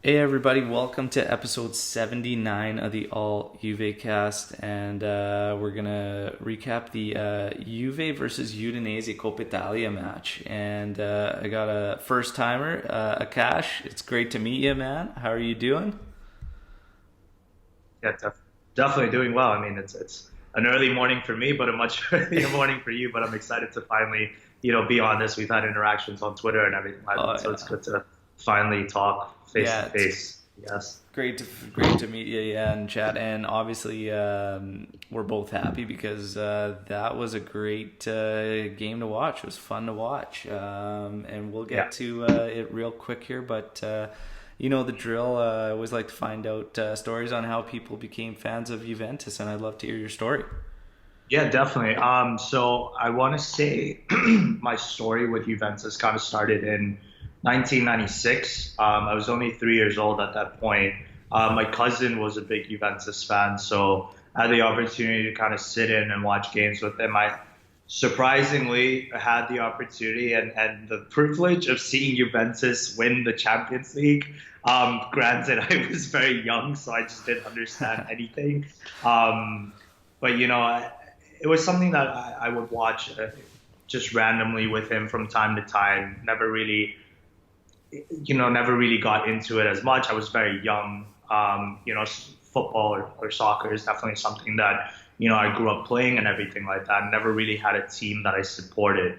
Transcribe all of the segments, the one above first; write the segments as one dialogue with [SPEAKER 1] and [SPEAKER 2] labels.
[SPEAKER 1] Hey everybody, welcome to episode 79 of the All JuveCast, and we're gonna recap the Juve versus Udinese Coppa Italia match. And I got a first timer, Aakash. It's great to meet you, man. How are you doing?
[SPEAKER 2] Yeah, definitely doing well. I mean, it's an early morning for me, but a much earlier morning for you. But I'm excited to finally, be on this. We've had interactions on Twitter and everything like
[SPEAKER 1] Oh
[SPEAKER 2] that, so it's
[SPEAKER 1] yeah,
[SPEAKER 2] good to finally talk face to
[SPEAKER 1] yeah. It's
[SPEAKER 2] face. Yes.
[SPEAKER 1] great to meet you, yeah, and chat. And obviously, we're both happy because that was a great game to watch. It was fun to watch, and we'll
[SPEAKER 2] Yeah.
[SPEAKER 1] get to it real quick here. But you know the drill. I always like to find out stories on how people became fans of Juventus, and I'd love to hear your story.
[SPEAKER 2] Yeah, definitely. So I want to say my story with Juventus kind of started in 1996. I was only 3 years old at that point. My cousin was a big Juventus fan, so I had the opportunity to kind of sit in and watch games with him. I surprisingly had the opportunity and the privilege of seeing Juventus win the Champions League. Granted, I was very young, so I just didn't understand anything. Um, but it was something that I would watch just randomly with him from time to time. Never really got into it as much. I was very young. Football or soccer is definitely something that I grew up playing and everything like that. Never really had a team that I supported.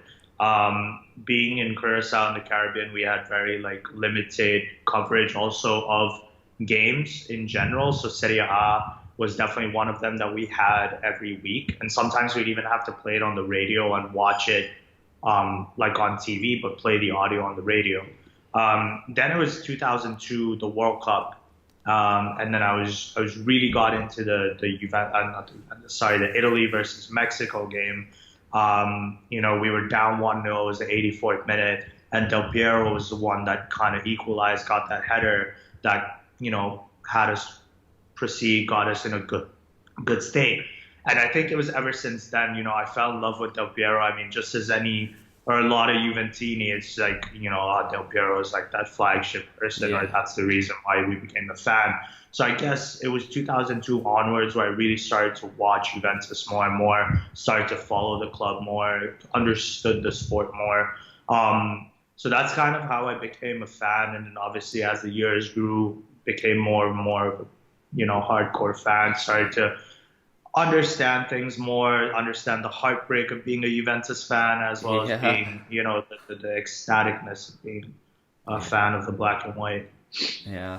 [SPEAKER 2] Being in Curacao in the Caribbean, we had very like limited coverage also of games in general. So Serie A was definitely one of them that we had every week, and sometimes we'd even have to play it on the radio and watch it like on TV, but play the audio on the radio. Then it was 2002, the World Cup, and then I was really got into the not the Juventus, sorry, the Italy versus Mexico game. We were down 1-0. It was the 84th minute, and Del Piero was the one that kind of equalized, got that header that had us proceed, got us in a good state. And I think it was ever since then, I fell in love with Del Piero. I mean, just as any or a lot of Juventini, it's like, Del Piero is like that flagship person, or
[SPEAKER 1] Yeah.
[SPEAKER 2] that's the reason why we became a fan. So I guess it was 2002 onwards where I really started to watch Juventus more and more, started to follow the club more, understood the sport more. So that's kind of how I became a fan. And then obviously as the years grew, became more and more of a, hardcore fan, started to understand things more, understand the heartbreak of being a Juventus fan, as well as
[SPEAKER 1] Yeah.
[SPEAKER 2] being, the ecstaticness of being a fan of the black and white.
[SPEAKER 1] Yeah.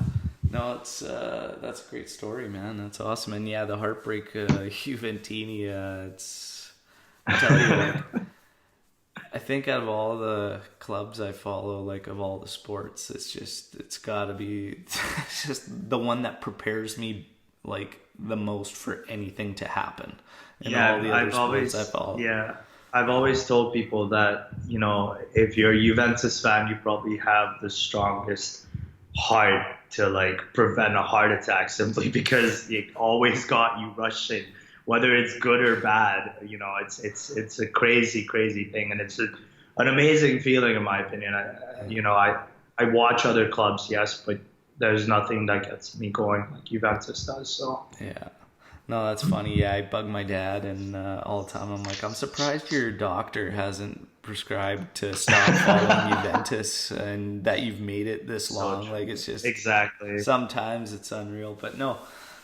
[SPEAKER 1] No, it's that's a great story, man. That's awesome. And yeah, the heartbreak Juventini, it's I tell you, like, I think out of all the clubs I follow, like of all the sports, it's got to be it's just the one that prepares me like the most for anything to happen in all
[SPEAKER 2] Yeah,
[SPEAKER 1] the other sports I follow.
[SPEAKER 2] I've always told people that, if you're a Juventus fan, you probably have the strongest heart to like prevent a heart attack simply because it always got you rushing, whether it's good or bad. It's a crazy thing, and an amazing feeling in my opinion. I watch other clubs, yes, but there's nothing that gets me going like Juventus does. So
[SPEAKER 1] Yeah. No, that's funny. Yeah, I bug my dad and all the time. I'm like, I'm surprised your doctor hasn't prescribed to stop following Juventus and that you've made it this
[SPEAKER 2] so
[SPEAKER 1] long. Like, it's just
[SPEAKER 2] exactly.
[SPEAKER 1] sometimes it's unreal. But no,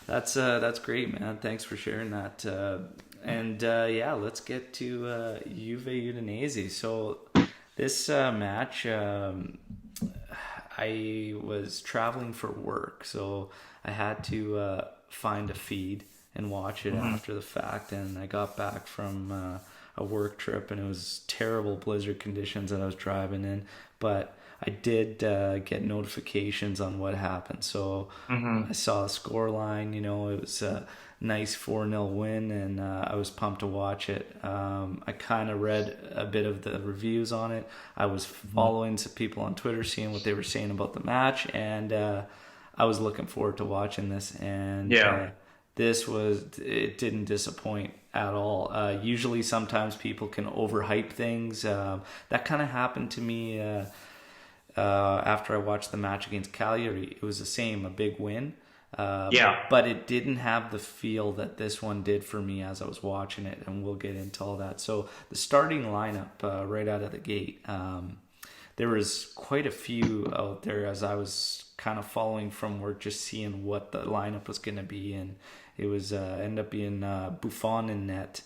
[SPEAKER 1] that's great, man. Thanks for sharing that. And yeah, let's get to Juve Udinese. So this match, I was traveling for work, so I had to find a feed and watch it
[SPEAKER 2] Hmm.
[SPEAKER 1] after the fact. And I got back from a work trip, and it was terrible blizzard conditions that I was driving in. But I did get notifications on what happened, so I
[SPEAKER 2] Hmm.
[SPEAKER 1] saw a score line. It was a nice 4-0 win, and I was pumped to watch it. I kind of read a bit of the reviews on it. I was
[SPEAKER 2] Hmm.
[SPEAKER 1] following some people on Twitter, seeing what they were saying about the match, and I was looking forward to watching this. And
[SPEAKER 2] Yeah.
[SPEAKER 1] it didn't disappoint at all. Usually, sometimes people can overhype things. That kind of happened to me after I watched the match against Cagliari. It was the same, a big win.
[SPEAKER 2] Yeah.
[SPEAKER 1] But it didn't have the feel that this one did for me as I was watching it, and we'll get into all that. So the starting lineup right out of the gate, there was quite a few out there as I was kind of following from work, just seeing what the lineup was going to be, and it was ended up being Buffon in net.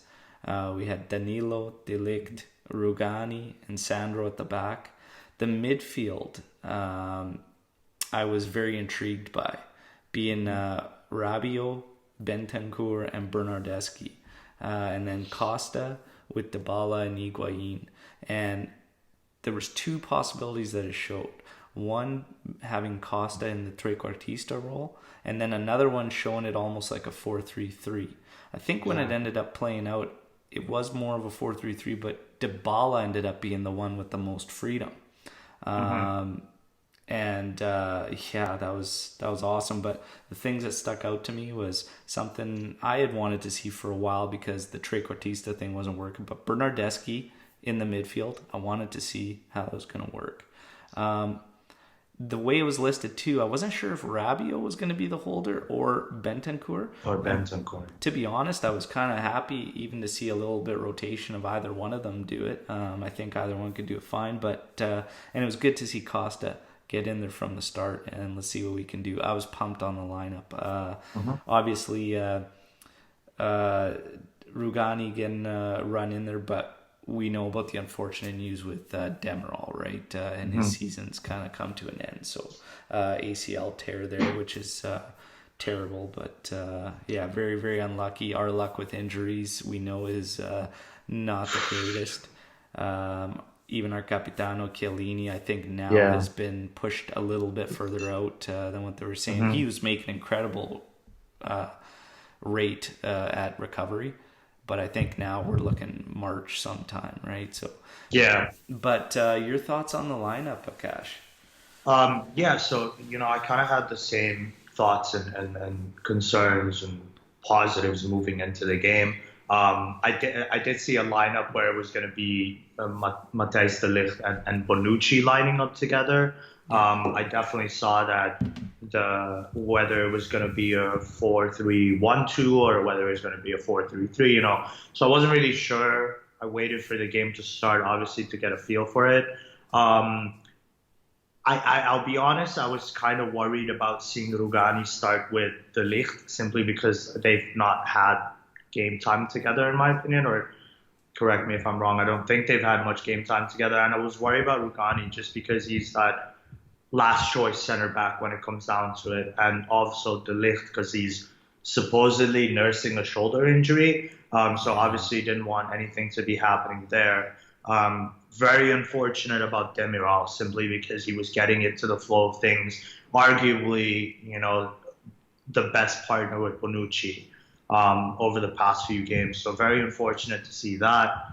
[SPEAKER 1] We had Danilo, De Ligt, Rugani, and Sandro at the back. The midfield, I was very intrigued by, being Rabiot, Bentancur, and Bernardeschi. And then Costa with Dibala and Higuain. And there was two possibilities that it showed. One, having Costa in the trequartista role, and then another one showing it almost like a 4-3-3. I think when it ended up playing out, it was more of a 4-3-3, but Dibala ended up being the one with the most freedom. And that was awesome. But the things that stuck out to me was something I had wanted to see for a while because the trequartista thing wasn't working. But Bernardeschi in the midfield, I wanted to see how that was going to work. The way it was listed too, I wasn't sure if Rabiot was going to be the holder or Bentancur. To be honest, I was kind of happy even to see a little bit rotation of either one of them do it. I think either one could do it fine, but and it was good to see Costa get in there from the start, and let's see what we can do. I was pumped on the lineup. Obviously, Rugani getting run in there, but we know about the unfortunate news with Demiral, right? And his season's kind of come to an end. So ACL tear there, which is terrible. But very, very unlucky. Our luck with injuries, we know, is not the greatest. Even our Capitano Chiellini, I think now has been pushed a little bit further out than what they were saying. He was making incredible rate at recovery. But I think now we're looking March sometime, right? So
[SPEAKER 2] yeah.
[SPEAKER 1] But your thoughts on the lineup, Aakash?
[SPEAKER 2] So I kind of had the same thoughts and concerns and positives moving into the game. I did see a lineup where it was going to be Matthijs de Ligt and Bonucci lining up together. I definitely saw that whether it was going to be a 4-3-1-2 or whether it was going to be a 4-3-3, so I wasn't really sure. I waited for the game to start, obviously, to get a feel for it. I'll be honest, I was kind of worried about seeing Rugani start with De Ligt simply because they've not had game time together, in my opinion, or correct me if I'm wrong. I don't think they've had much game time together, and I was worried about Rugani just because he's that last choice center back when it comes down to it, and also De Ligt because he's supposedly nursing a shoulder injury, so obviously didn't want anything to be happening there. Very unfortunate about Demiral simply because he was getting into the flow of things, arguably the best partner with Bonucci over the past few games, so very unfortunate to see that.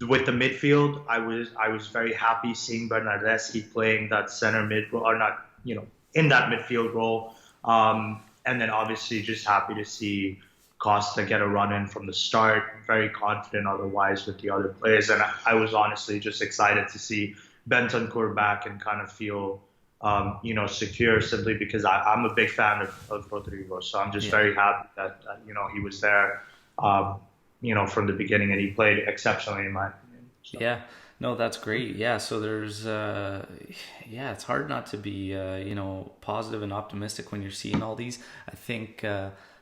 [SPEAKER 2] With the midfield, I was very happy seeing Bernardeschi playing that center mid, or not, in that midfield role. And then obviously just happy to see Costa get a run in from the start. Very confident otherwise with the other players. And I was honestly just excited to see Bentancur back and kind of feel, secure simply because I'm a big fan of Rodrigo. So I'm just very happy that, he was there. From the beginning, and he played exceptionally in my opinion. So.
[SPEAKER 1] Yeah, no, that's great. Yeah, so there's, it's hard not to be, positive and optimistic when you're seeing all these. I think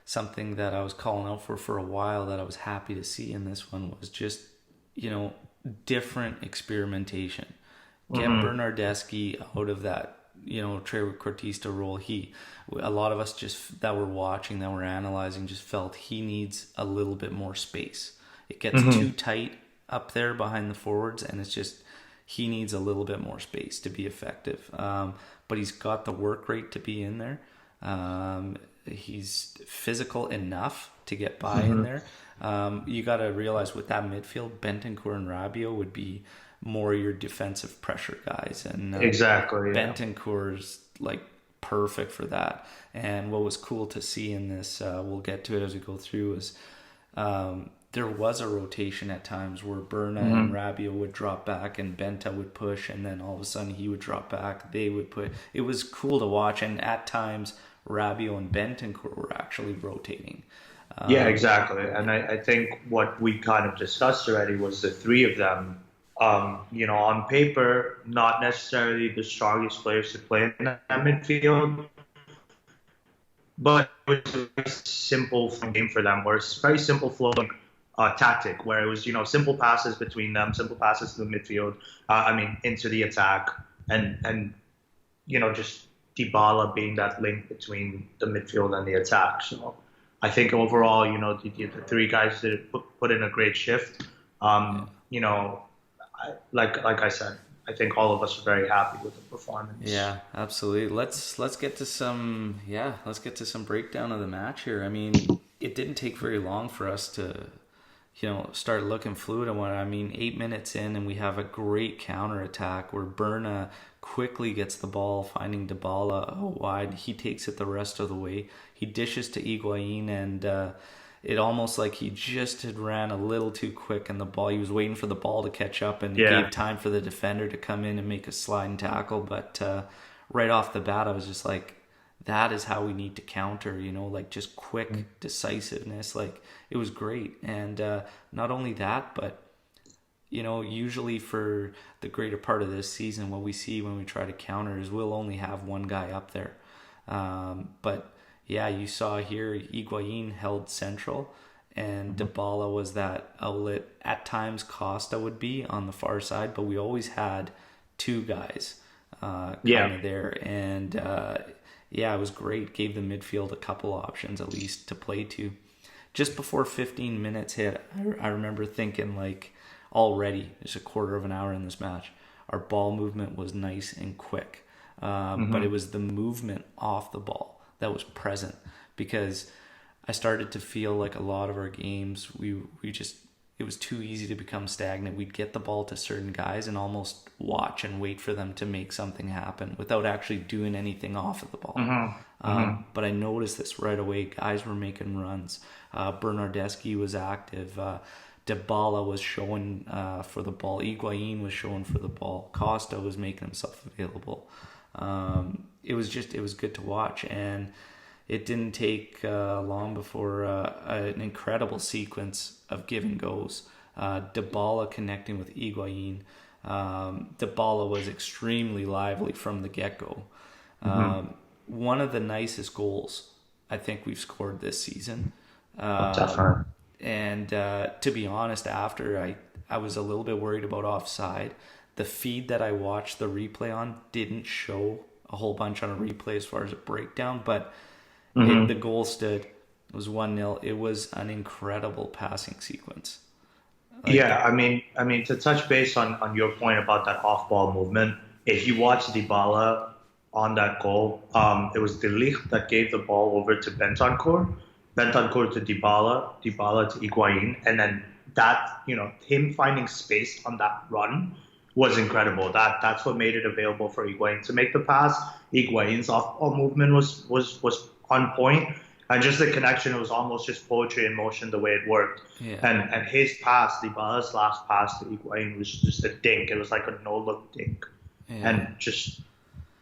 [SPEAKER 1] something that I was calling out for a while that I was happy to see in this one was just, different experimentation. Get Bernardeschi out of that, trequartista role. A lot of us just that were watching, that were analyzing, just felt he needs a little bit more space. It gets too tight up there behind the forwards, and it's just he needs a little bit more space to be effective. But he's got the work rate to be in there. He's physical enough to get by in there. You got to realize with that midfield, Bentancur and Rabiot would be more your defensive pressure guys, and
[SPEAKER 2] exactly
[SPEAKER 1] Bentancur's like perfect for that. And what was cool to see in this, we'll get to it as we go through, is there was a rotation at times where Berna and Rabiot would drop back and Benta would push, and then all of a sudden he would drop back. They would put. It was cool to watch, and at times Rabiot and Bentancur were actually rotating.
[SPEAKER 2] Yeah, exactly. And I think what we kind of discussed already was the three of them. On paper, not necessarily the strongest players to play in that midfield, but it was a very simple game for them, where it's very simple flowing tactic, where it was, simple passes between them, simple passes to the midfield, into the attack, and just Dibala being that link between the midfield and the attack. So I think overall, the three guys did put in a great shift. Like I said, I think all of us are very happy with the performance.
[SPEAKER 1] Yeah, absolutely. Let's get to some breakdown of the match here. I mean, it didn't take very long for us to start looking fluid and 8 minutes in, and we have a great counter attack where Berna quickly gets the ball, finding Dibala wide. He takes it the rest of the way. He dishes to Higuain, and it almost like he just had ran a little too quick, and he was waiting for the ball to catch up, and gave time for the defender to come in and make a sliding tackle. But right off the bat, I was just like, that is how we need to counter, just quick decisiveness. Like, it was great. And not only that, but usually for the greater part of this season, what we see when we try to counter is we'll only have one guy up there. But yeah, you saw here Higuain held central, and Dibala was that outlet. At times Costa would be on the far side, but we always had two guys kind of there. And it was great. Gave the midfield a couple options at least to play to. Just before 15 minutes hit, I remember thinking, like, already there's a quarter of an hour in this match. Our ball movement was nice and quick, but it was the movement off the ball that was present, because I started to feel like a lot of our games, it was too easy to become stagnant. We'd get the ball to certain guys and almost watch and wait for them to make something happen without actually doing anything off of the ball. But I noticed this right away. Guys were making runs. Bernardeschi was active. Dibala was showing for the ball. Higuain was showing for the ball. Costa was making himself available. It was good to watch, and it didn't take long before an incredible sequence of give and goes. Dibala connecting with Higuain. Dibala was extremely lively from the get-go. One of the nicest goals I think we've scored this season.
[SPEAKER 2] Definitely.
[SPEAKER 1] And to be honest, after I was a little bit worried about offside. The feed that I watched the replay on didn't show a whole bunch on a replay as far as a breakdown, but the goal stood. It was 1-0. It was an incredible passing sequence.
[SPEAKER 2] To touch base on your point about that off-ball movement, if you watch Dibala on that goal, it was De Ligt that gave the ball over to Bentancur to Dibala to Higuain, and then that, him finding space on that run was incredible. That's what made it available for Higuain to make the pass. Higuain's off-ball movement was on point, and just the connection, it was almost just poetry in motion the way it worked. Yeah. And his pass, Dybala's last pass to Higuain, was just a dink. It was like a no-look dink. Yeah. And just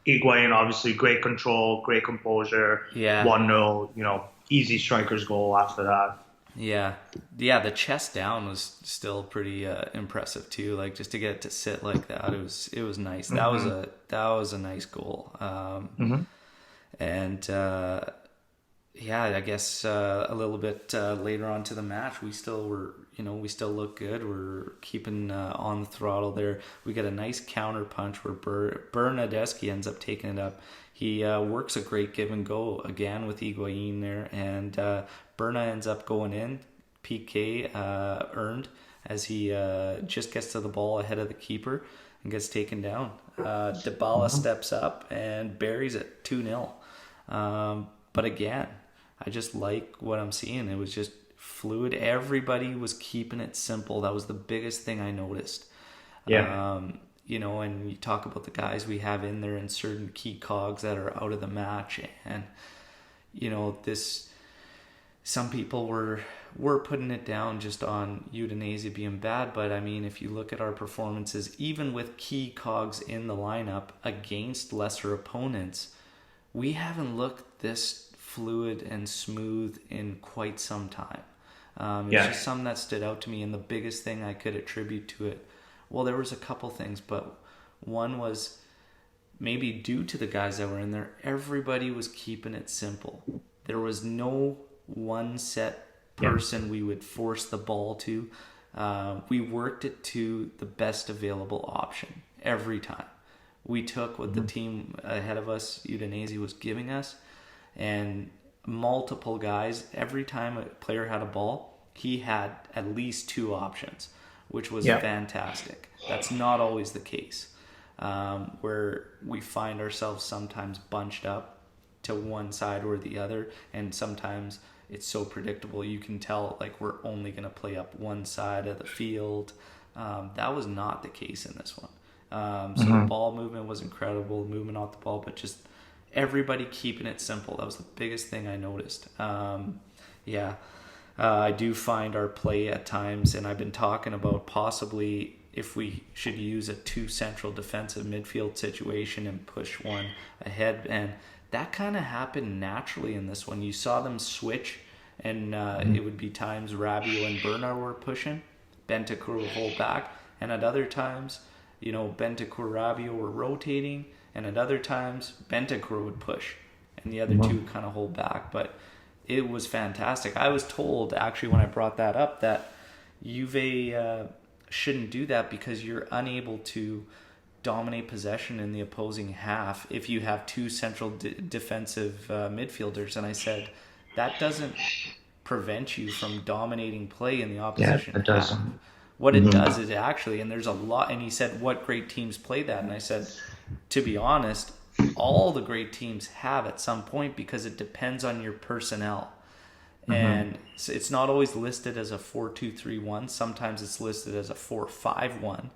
[SPEAKER 2] Higuain, obviously, great control, great composure. Yeah. 1-0, easy striker's goal after that.
[SPEAKER 1] Yeah, the chest down was still pretty impressive too. Like, just to get it to sit like that, it was nice. That was a nice goal. And I guess a little bit later on to the match, we still look good. We're keeping on the throttle there. We get a nice counter punch where Bernardeschi ends up taking it up. He works a great give and go again with Higuain there, and Berna ends up going in. PK earned, as he just gets to the ball ahead of the keeper and gets taken down. Dibala steps up and buries it 2-0. But again, I just like what I'm seeing. It was just fluid. Everybody was keeping it simple. That was the biggest thing I noticed. Yeah. And you talk about the guys we have in there and certain key cogs that are out of the match, and this some people were putting it down just on Udinese being bad, but I mean, if you look at our performances, even with key cogs in the lineup against lesser opponents, we haven't looked this fluid and smooth in quite some time. It's just something that stood out to me, and the biggest thing I could attribute to it, well, there was a couple things, but one was maybe due to the guys that were in there, everybody was keeping it simple. There was no one set person we would force the ball to. We worked it to the best available option every time. We took what the team ahead of us, Udinese, was giving us, and multiple guys, every time a player had a ball, he had at least two options, which was fantastic. That's not always the case, where we find ourselves sometimes bunched up to one side or the other, and sometimes it's so predictable you can tell like we're only going to play up one side of the field. That was not the case in this one. So the ball movement was incredible, movement off the ball, but just everybody keeping it simple. That was the biggest thing I noticed. I do find our play at times, and I've been talking about possibly if we should use a two central defensive midfield situation and push one ahead, and that kind of happened naturally in this one. You saw them switch, and it would be times Rabiot and Bernard were pushing, Bentancur would hold back, and at other times, Bentancur, Rabiot were rotating, and at other times, Bentancur would push, and the other two kind of hold back. But it was fantastic. I was told, actually, when I brought that up, that Juve shouldn't do that because you're unable to dominate possession in the opposing half if you have two central defensive midfielders. And I said, that doesn't prevent you from dominating play in the opposition half.
[SPEAKER 2] Doesn't.
[SPEAKER 1] What it does is actually, and there's a lot, and he said, what great teams play that? And I said, to be honest, all the great teams have at some point, because it depends on your personnel. And so it's not always listed as a 4-2-3-1. Sometimes it's listed as a 4-5-1.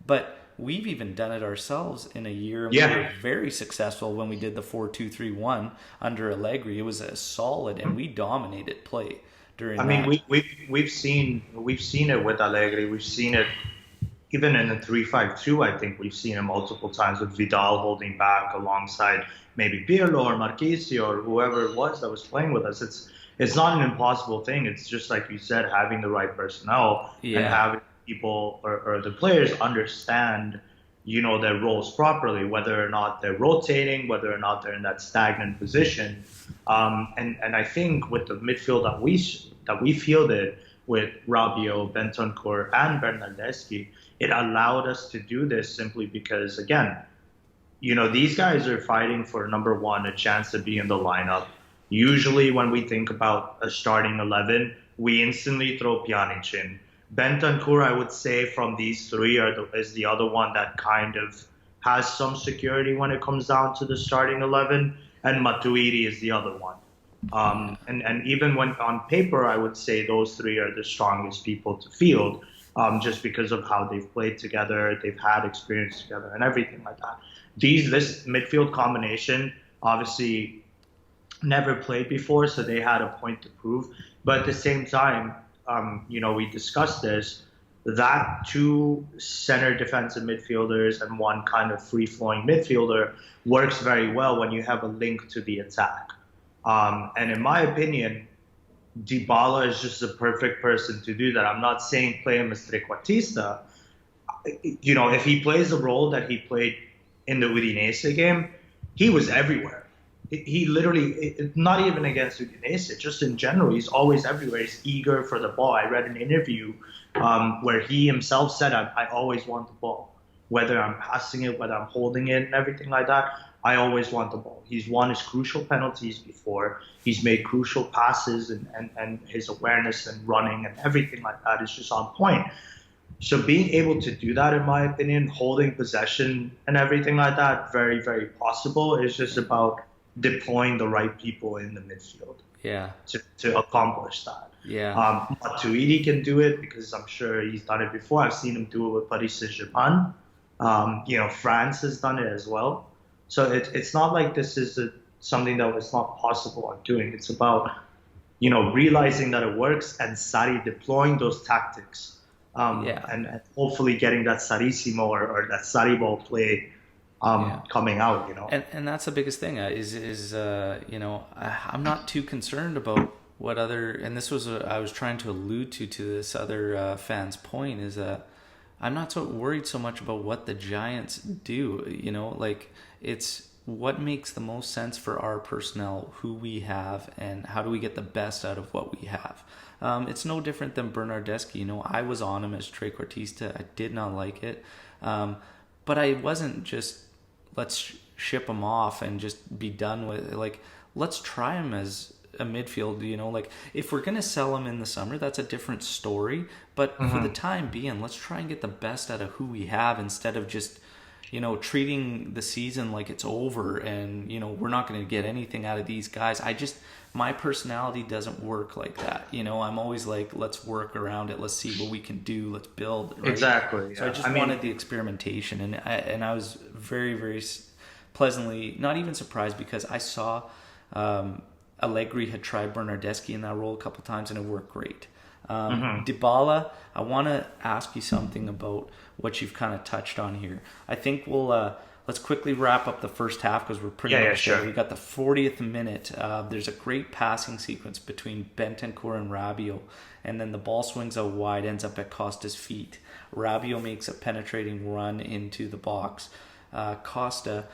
[SPEAKER 1] But we've even done it ourselves in a year. And we were very successful when we did the 4-2-3-1 under Allegri. It was a solid, and we dominated play during that.
[SPEAKER 2] We've seen it with Allegri. We've seen it even in the 3-5-2. I think we've seen it multiple times with Vidal holding back alongside maybe Pirlo or Marchisio or whoever it was that was playing with us. It's not an impossible thing. It's just like you said, having the right personnel and having people or the players understand, their roles properly, whether or not they're rotating, whether or not they're in that stagnant position. And I think with the midfield that we fielded with Rabiot, Bentancur, and Bernardeschi, it allowed us to do this simply because, again, these guys are fighting for, number one, a chance to be in the lineup. Usually when we think about a starting 11, we instantly throw Pjanic in. Bentancur, I would say, from these three is the other one that kind of has some security when it comes down to the starting 11, and Matuidi is the other one. And even when on paper, I would say those three are the strongest people to field, just because of how they've played together, they've had experience together, and everything like that. This midfield combination, obviously, never played before, so they had a point to prove. But at the same time, we discussed this, that two center defensive midfielders and one kind of free-flowing midfielder works very well when you have a link to the attack. And in my opinion, Dibala is just the perfect person to do that. I'm not saying play him as trequartista. If he plays the role that he played in the Udinese game, he was everywhere. He literally, not even against Udinese, just in general, he's always everywhere. He's eager for the ball. I read an interview where he himself said, I always want the ball. Whether I'm passing it, whether I'm holding it and everything like that, I always want the ball. He's won his crucial penalties before. He's made crucial passes, and his awareness and running and everything like that is just on point. So being able to do that, in my opinion, holding possession and everything like that, very, very possible. It's just about deploying the right people in the midfield to accomplish that. Matuidi can do it because I'm sure he's done it before. I've seen him do it with Paris Saint-Germain. France has done it as well. So it's not like this is something that was not possible on doing. It's about realizing that it works and Sarri deploying those tactics,
[SPEAKER 1] Yeah.
[SPEAKER 2] and hopefully getting that Sarissimo or that Sarri ball play
[SPEAKER 1] Yeah.
[SPEAKER 2] coming out.
[SPEAKER 1] And that's the biggest thing I'm not too concerned about what other, and this was I was trying to allude to this other fan's point, is that I'm not so worried so much about what the Giants do. Like, it's what makes the most sense for our personnel, who we have, and how do we get the best out of what we have. It's no different than Bernardeschi. I was on him as trequartista. I did not like it, but I wasn't just let's ship him off and just be done with it. Like, let's try him as a midfield. Like, if we're gonna sell him in the summer, that's a different story. But for the time being, let's try and get the best out of who we have, instead of just treating the season like it's over and we're not going to get anything out of these guys. My personality doesn't work like that. I'm always like, let's work around it, let's see what we can do, let's build, right?
[SPEAKER 2] Exactly.
[SPEAKER 1] So I wanted the experimentation, and I was very, very pleasantly not even surprised, because I saw Allegri had tried Bernardeschi in that role a couple times and it worked great. Dibala, I want to ask you something about what you've kind of touched on here. I think let's quickly wrap up the first half, because we're pretty much there. We got the 40th minute. There's a great passing sequence between Bentancur and Rabiot, and then the ball swings out wide, ends up at Costa's feet. Rabiot makes a penetrating run into the box. Costa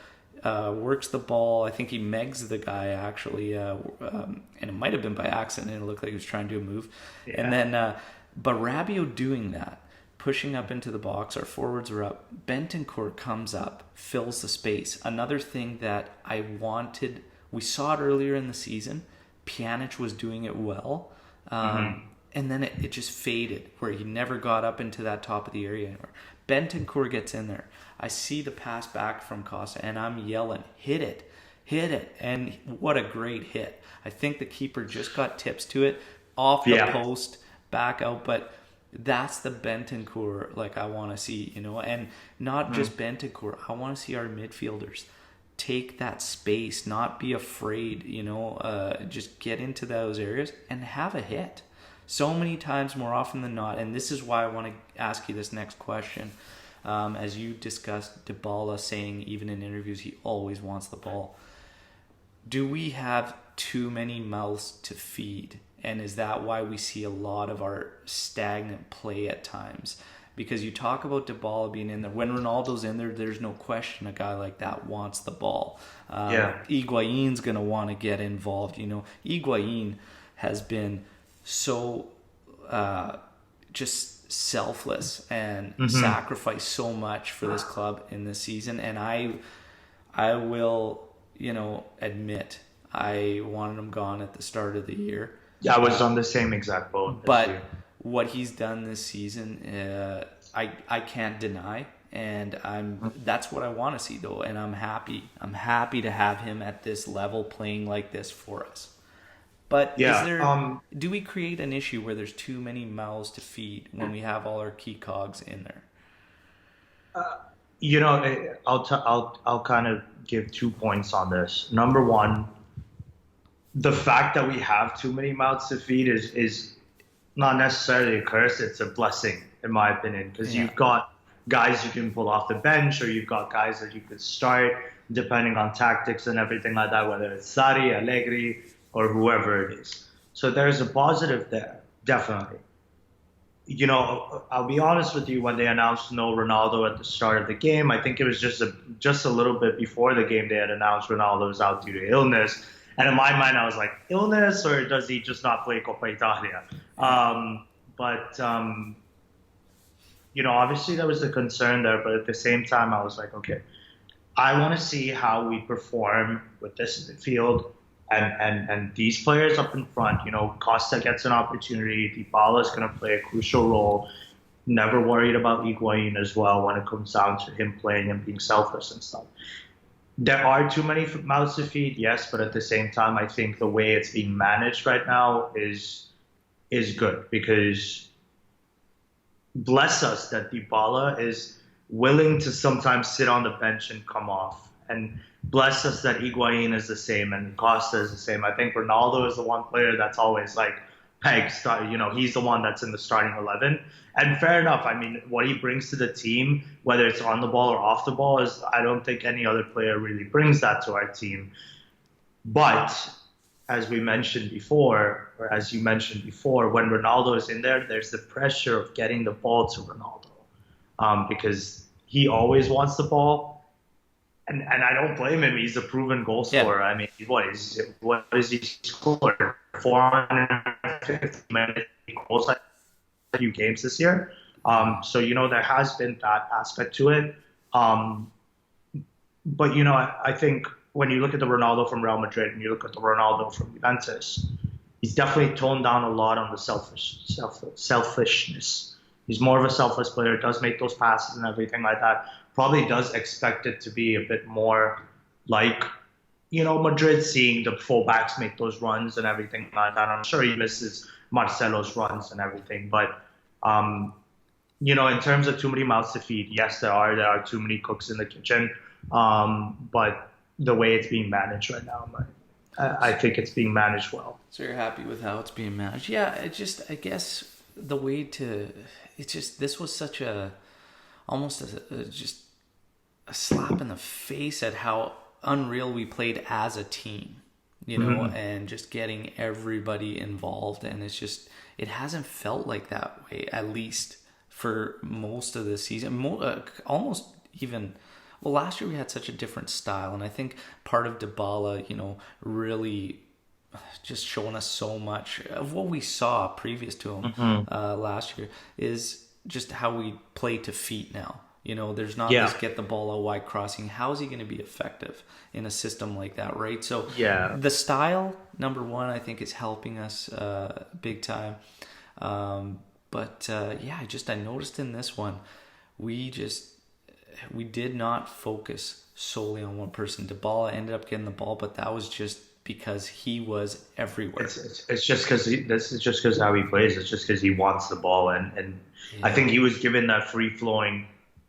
[SPEAKER 1] works the ball. I think he megs the guy, actually, and it might have been by accident. It looked like he was trying to do a move. Yeah. And then, but Rabiot doing that, pushing up into the box, our forwards are up. Bentancur comes up, fills the space. Another thing that I wanted, we saw it earlier in the season. Pjanic was doing it well. And then it just faded, where he never got up into that top of the area anymore. Bentancur gets in there. I see the pass back from Costa, and I'm yelling, hit it. And what a great hit. I think the keeper just got tips to it, off the post, back out. But that's the Bentancur like I want to see, and not just Bentancur. I want to see our midfielders take that space, not be afraid, just get into those areas and have a hit. So many times, more often than not, and this is why I want to ask you this next question. As you discussed, Dibala saying even in interviews he always wants the ball. Do we have too many mouths to feed? And is that why we see a lot of our stagnant play at times? Because you talk about Dibala being in there. When Ronaldo's in there, there's no question a guy like that wants the ball. Higuain's going to want to get involved. Higuain has been so just selfless and sacrificed so much for this club in this season. And I will, admit I wanted him gone at the start of the year.
[SPEAKER 2] Yeah, I was on the same exact boat.
[SPEAKER 1] But what he's done this season, I can't deny, and that's what I want to see, though, and I'm happy. I'm happy to have him at this level playing like this for us. But do we create an issue where there's too many mouths to feed when we have all our key cogs in there?
[SPEAKER 2] I'll kind of give 2 points on this. Number one, the fact that we have too many mouths to feed is not necessarily a curse. It's a blessing, in my opinion, because you've got guys you can pull off the bench, or you've got guys that you could start depending on tactics and everything like that, whether it's Sarri, Allegri, or whoever it is. So there's a positive there, definitely. I'll be honest with you, when they announced no Ronaldo at the start of the game, I think it was just a little bit before the game they had announced Ronaldo was out due to illness. And in my mind, I was like, illness, or does he just not play Coppa Italia? Obviously there was a concern there, but at the same time, I was like, okay, I want to see how we perform with this midfield and these players up in front. Costa gets an opportunity. Dybala is going to play a crucial role. Never worried about Higuain as well when it comes down to him playing and being selfless and stuff. There are too many mouths to feed, yes, but at the same time, I think the way it's being managed right now is good, because bless us that Dybala is willing to sometimes sit on the bench and come off And bless us that Higuain is the same and Costa is the same. I think Ronaldo is the one player that's always like pegged. He's the one that's in the starting 11. And fair enough. I mean, what he brings to the team, whether it's on the ball or off the ball, is I don't think any other player really brings that to our team. But as we mentioned before, or as you mentioned before, when Ronaldo is in there, there's the pressure of getting the ball to Ronaldo, because he always wants the ball. And I don't blame him. He's a proven goal scorer. I mean, what is he scored? 450 goals a few games this year. So, there has been that aspect to it. But, I think when you look at the Ronaldo from Real Madrid and you look at the Ronaldo from Juventus, he's definitely toned down a lot on the selfishness. He's more of a selfless player, does make those passes and everything like that. Probably does expect it to be a bit more like, Madrid, seeing the fullbacks make those runs and everything like that. I'm sure he misses Marcelo's runs and everything. But, in terms of too many mouths to feed, yes, there are too many cooks in the kitchen. But the way it's being managed right now, I think it's being managed well.
[SPEAKER 1] So you're happy with how it's being managed? Yeah, I guess the way this was such almost just a slap in the face at how unreal we played as a team, and just getting everybody involved. And it hasn't felt like that way, at least for most of the season. Almost even, well, last year we had such a different style. And I think part of Dibala, really just showing us so much of what we saw previous to him last year is just how we play to feet now. There's not this get the ball out wide crossing. How is he going to be effective in a system like that, right? So the style, number one, I think is helping us big time. But I noticed in this one, we did not focus solely on one person. Dibala ended up getting the ball, but that was just because he was everywhere.
[SPEAKER 2] It's just because this is just because how he plays. It's just because he wants the ball, and I think he was given that free flowing,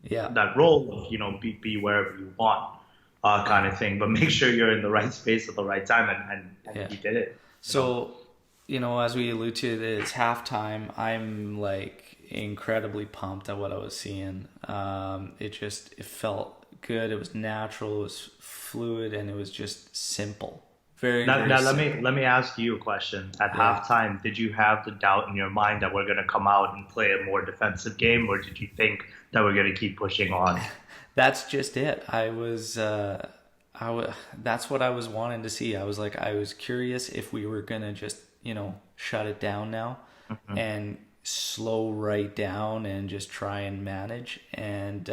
[SPEAKER 2] that role of be wherever you want, kind of thing. But make sure you're in the right space at the right time, and he did it.
[SPEAKER 1] So as we allude to, it's halftime. I'm like incredibly pumped at what I was seeing. It felt good. It was natural. It was fluid, and it was just simple. Very
[SPEAKER 2] now
[SPEAKER 1] simple.
[SPEAKER 2] let me ask you a question. At halftime, did you have the doubt in your mind that we're going to come out and play a more defensive game, or did you think that we're going to keep pushing on?
[SPEAKER 1] That's just it. That's what I was wanting to see. I was curious if we were going to just, shut it down now and slow right down and just try and manage. And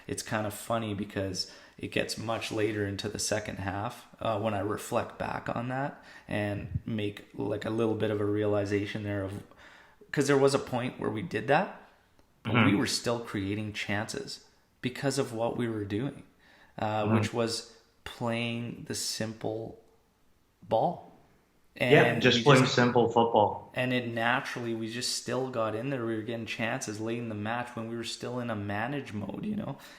[SPEAKER 1] it's kind of funny because it gets much later into the second half when I reflect back on that and make like a little bit of a realization there of, because there was a point where we did that, but we were still creating chances because of what we were doing, which was playing the simple ball. And
[SPEAKER 2] just playing simple football.
[SPEAKER 1] And it naturally, we just still got in there. We were getting chances late in the match when we were still in a manage mode,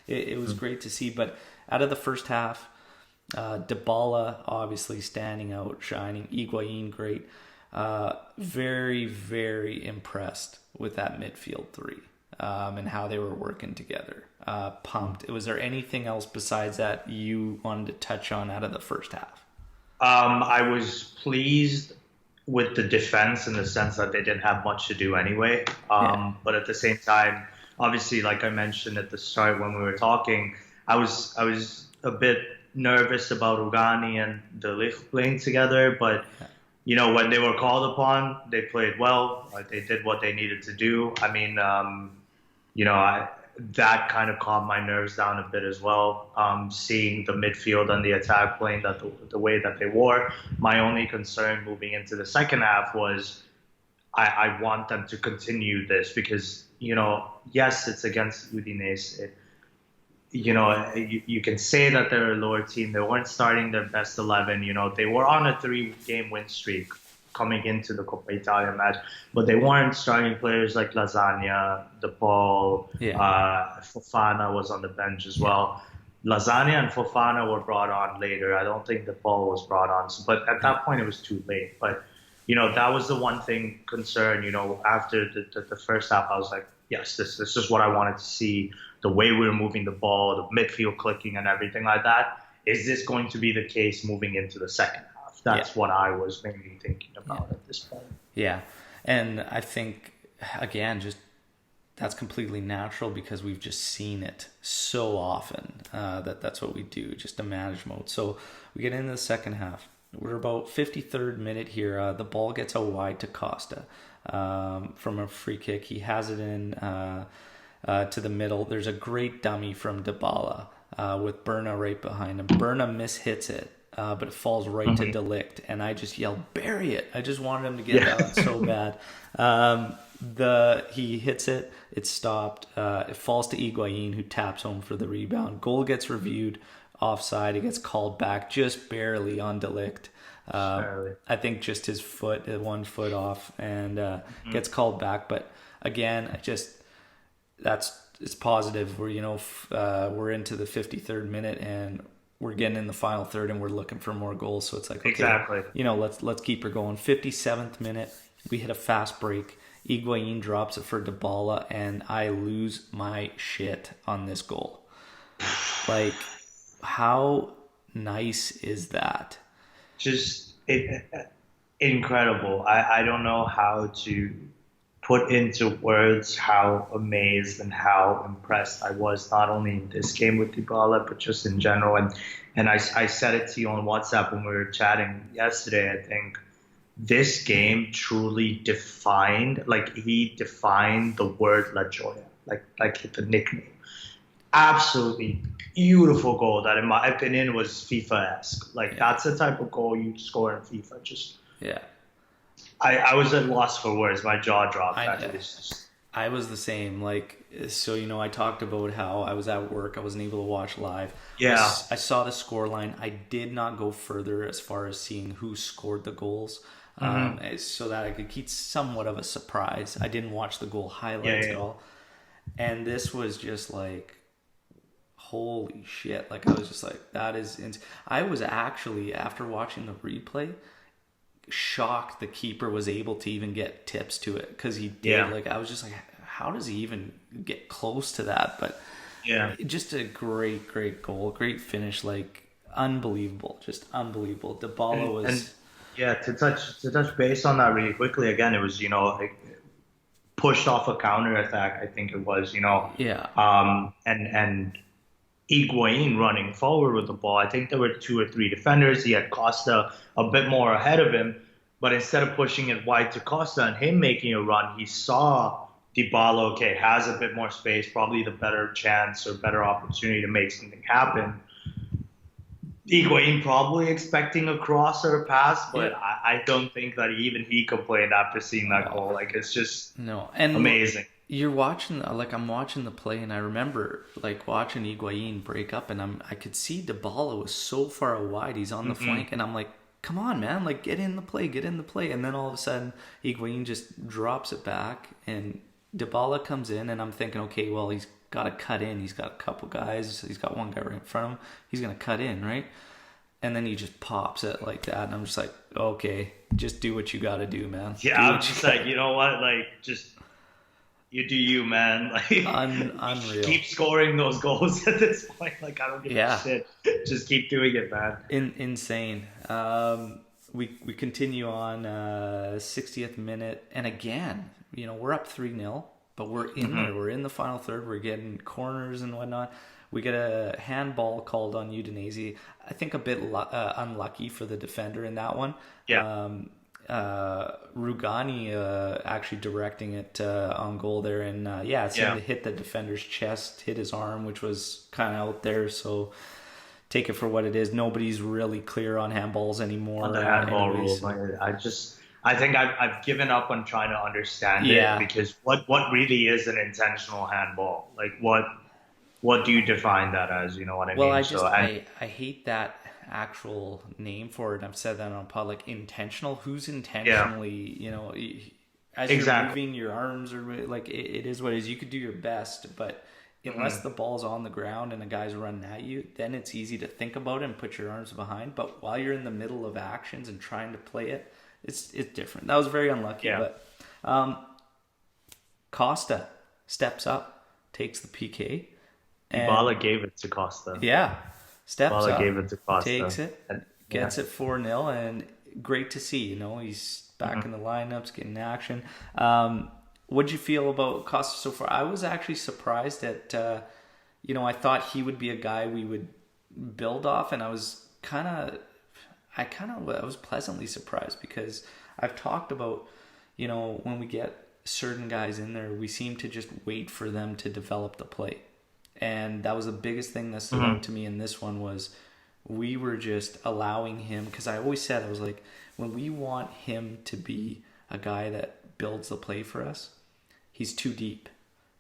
[SPEAKER 1] It was great to see. But out of the first half, Dibala obviously standing out, shining. Higuain, great. Very, very impressed with that midfield three and how they were working together. Pumped. Was there anything else besides that you wanted to touch on out of the first half?
[SPEAKER 2] I was pleased with the defense in the sense that they didn't have much to do anyway. But at the same time, obviously, like I mentioned at the start when we were talking, I was a bit nervous about Ugani and De Ligt playing together. But, when they were called upon, they played well. They did what they needed to do. I mean, that kind of calmed my nerves down a bit as well. Seeing the midfield and the attack playing the way that they were. My only concern moving into the second half was I want them to continue this because, yes, it's against Udinese. You can say that they're a lower team. They weren't starting their best 11. They were on a 3-game win streak coming into the Coppa Italia match, but they weren't starting players like Lasagna, De Paul, Fofana was on the bench as well. Lasagna and Fofana were brought on later. I don't think the ball was brought on, but at
[SPEAKER 1] Yeah.
[SPEAKER 2] that point it was too late. But that was the one thing concern. After the first half, I was like, yes, this is what I wanted to see. The way we were moving the ball, the midfield clicking, and everything like that. Is this going to be the case moving into the second half?
[SPEAKER 1] Yeah.
[SPEAKER 2] That's what I was mainly thinking about at this point.
[SPEAKER 1] Yeah. And I think, again, just that's completely natural because we've just seen it so often that's what we do, just a manage mode. So we get into the second half. We're about 53rd minute here. The ball gets out wide to Costa from a free kick. He has it in to the middle. There's a great dummy from Dibala with Berna right behind him. Berna mishits it. But it falls right to Delict, and I just yelled, "Bury it!" I just wanted him to get that so bad. He hits it, it's stopped. It falls to Higuain, who taps home for the rebound. Goal gets reviewed, offside. It gets called back just barely on Delict. I think just his foot, 1 foot off, and gets called back. But again, it's positive. We're into the 53rd minute and we're getting in the final third and we're looking for more goals. So it's like, okay,
[SPEAKER 2] exactly.
[SPEAKER 1] Let's keep her going. 57th minute, we hit a fast break. Higuain drops it for Dibala, and I lose my shit on this goal. Like, how nice is that?
[SPEAKER 2] Just incredible. I don't know how to put into words how amazed and how impressed I was, not only in this game with Dibala, but just in general. And I said it to you on WhatsApp when we were chatting yesterday. I think this game truly defined the word La Joya, like the nickname. Absolutely beautiful goal that, in my opinion, was FIFA-esque. That's the type of goal you score in FIFA.
[SPEAKER 1] Yeah.
[SPEAKER 2] I was at loss for words. My jaw dropped.
[SPEAKER 1] I was the same. I talked about how I was at work. I wasn't able to watch live.
[SPEAKER 2] Yeah.
[SPEAKER 1] I saw the score line. I did not go further as far as seeing who scored the goals, so that I could keep somewhat of a surprise. I didn't watch the goal highlights at all. And this was just like, holy shit. I was just like, that is insane. I was actually, after watching the replay, shocked the keeper was able to even get tips to it, because he did. I was just like, how does he even get close to that? But just a great goal, great finish, unbelievable, just unbelievable. Dibala was
[SPEAKER 2] to touch base on that really quickly again. It was pushed off a counter attack, I think it was, and Higuain running forward with the ball. I think there were 2 or 3 defenders. He had Costa a bit more ahead of him, but instead of pushing it wide to Costa and him making a run, he saw Dibala, has a bit more space, probably the better chance or better opportunity to make something happen. Higuain probably expecting a cross or a pass, but I don't think that even he complained after seeing that goal. It's just amazing.
[SPEAKER 1] You're watching, I'm watching the play, and I remember watching Higuain break up, and I could see Dibala was so far wide. He's on the flank, and I'm like, come on, man, get in the play. And then all of a sudden, Higuain just drops it back, and Dibala comes in, and I'm thinking, okay, well, he's got to cut in. He's got a couple guys. He's got one guy right in front of him. He's going to cut in, right? And then he just pops it like that, and I'm just like, okay, just do what you got to do, man.
[SPEAKER 2] Yeah, I'm just like, you know what? Just... you do you, man.
[SPEAKER 1] Unreal.
[SPEAKER 2] Keep scoring those goals at this point. I don't give a shit. Just keep doing it, man.
[SPEAKER 1] Insane. We continue on 60th minute, and again, we're up 3-0, but we're in there. We're in the final third. We're getting corners and whatnot. We get a handball called on Udinese. I think a bit unlucky for the defender in that one.
[SPEAKER 2] Yeah.
[SPEAKER 1] Rugani actually directing it on goal there, and it seemed to hit the defender's chest, hit his arm, which was kind of out there, so take it for what it is. Nobody's really clear on handballs anymore.
[SPEAKER 2] On the handball rules, I think I've given up on trying to understand it, because what really is an intentional handball? What do you define that as? You know what I mean?
[SPEAKER 1] Well, I hate that actual name for it. I've said that on pod, intentional. Who's intentionally, as you're moving your arms, or it is what it is. You could do your best, but unless the ball's on the ground and a guy's running at you, then it's easy to think about it and put your arms behind. But while you're in the middle of actions and trying to play it, it's different. That was very unlucky.
[SPEAKER 2] Yeah.
[SPEAKER 1] But Costa steps up, takes the PK.
[SPEAKER 2] Dibala gave it to Costa.
[SPEAKER 1] Yeah, steps
[SPEAKER 2] Dibala
[SPEAKER 1] up,
[SPEAKER 2] gave it to Costa.
[SPEAKER 1] takes it, gets it 4-0, and great to see. He's back in the lineups, getting action. What'd you feel about Costa so far? I was actually surprised at, I thought he would be a guy we would build off, and I was pleasantly surprised because I've talked about, when we get certain guys in there, we seem to just wait for them to develop the play. And that was the biggest thing that stood out to me in this one was we were just allowing him, because I always said, I was like, when we want him to be a guy that builds the play for us, he's too deep,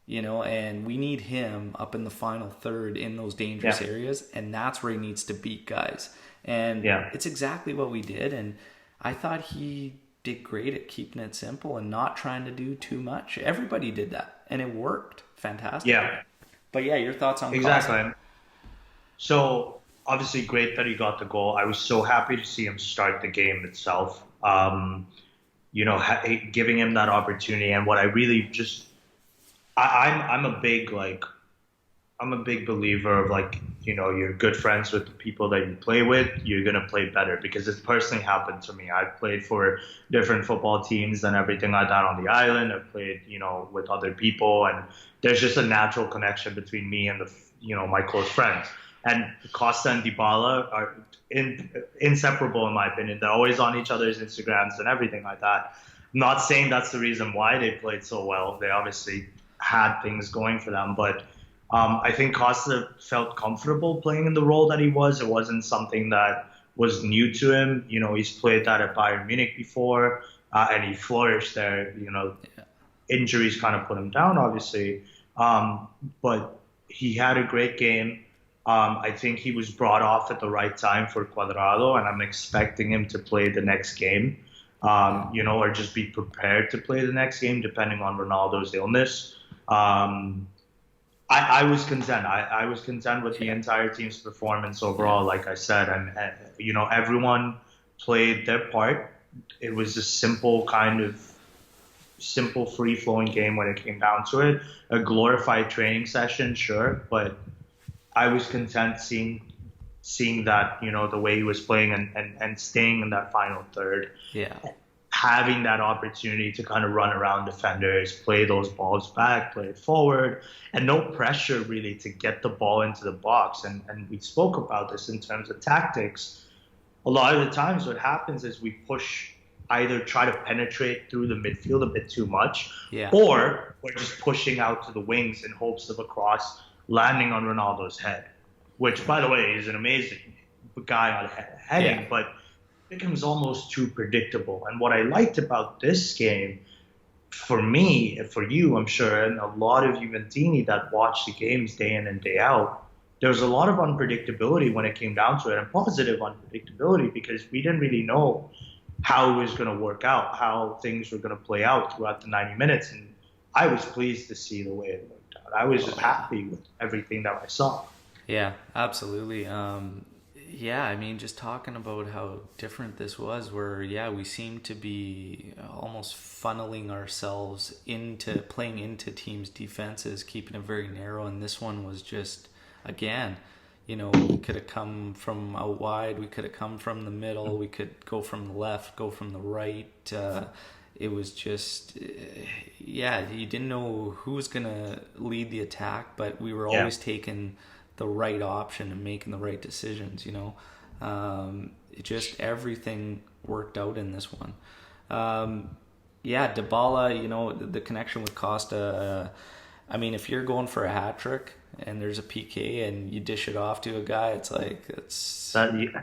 [SPEAKER 1] and we need him up in the final third in those dangerous areas, and that's where he needs to beat guys. And it's exactly what we did, and I thought he did great at keeping it simple and not trying to do too much. Everybody did that, and it worked fantastic.
[SPEAKER 2] Yeah.
[SPEAKER 1] But your thoughts on
[SPEAKER 2] exactly.
[SPEAKER 1] Costa?
[SPEAKER 2] So obviously great that he got the goal. I was so happy to see him start the game itself. Giving him that opportunity, and what I really just, I'm a big believer of you're good friends with the people that you play with, you're gonna play better, because it's personally happened to me. I've played for different football teams and everything like that on the island. I've played, with other people, and there's just a natural connection between me and my close friends. And Costa and Dibala are inseparable in my opinion. They're always on each other's Instagrams and everything like that. I'm not saying that's the reason why they played so well. They obviously had things going for them, but I think Costa felt comfortable playing in the role that he was. It wasn't something that was new to him. He's played that at Bayern Munich before, and he flourished there. Injuries kind of put him down, obviously, but he had a great game. I think he was brought off at the right time for Cuadrado, and I'm expecting him to play the next game, or just be prepared to play the next game, depending on Ronaldo's illness. I was content. I was content with the entire team's performance overall, like I said, and everyone played their part. It was a simple, free-flowing game when it came down to it. A glorified training session, sure, but I was content seeing that, the way he was playing and staying in that final third.
[SPEAKER 1] Yeah.
[SPEAKER 2] Having that opportunity to kind of run around defenders, play those balls back, play it forward, and no pressure really to get the ball into the box. And we spoke about this in terms of tactics. A lot of the times what happens is we either try to penetrate through the midfield a bit too much, or we're just pushing out to the wings in hopes of a cross landing on Ronaldo's head, which, by the way, is an amazing guy on heading, but becomes almost too predictable. And what I liked about this game, for me, and for you, I'm sure, and a lot of Juventini that watch the games day in and day out, there was a lot of unpredictability when it came down to it, and positive unpredictability, because we didn't really know how it was going to work out, how things were going to play out throughout the 90 minutes. And I was pleased to see the way it worked out. I was just happy with everything that I saw.
[SPEAKER 1] Yeah, absolutely. Just talking about how different this was, where, we seem to be almost funneling ourselves into playing into teams' defenses, keeping it very narrow. And this one was just, again, we could have come from out wide, we could have come from the middle, we could go from the left, go from the right. It was just, you didn't know who was going to lead the attack, but we were always taking the right option and making the right decisions, It just, everything worked out in this one. Dibala, the connection with Costa, if you're going for a hat trick and there's a PK and you dish it off to a guy, it's like, it's...
[SPEAKER 2] And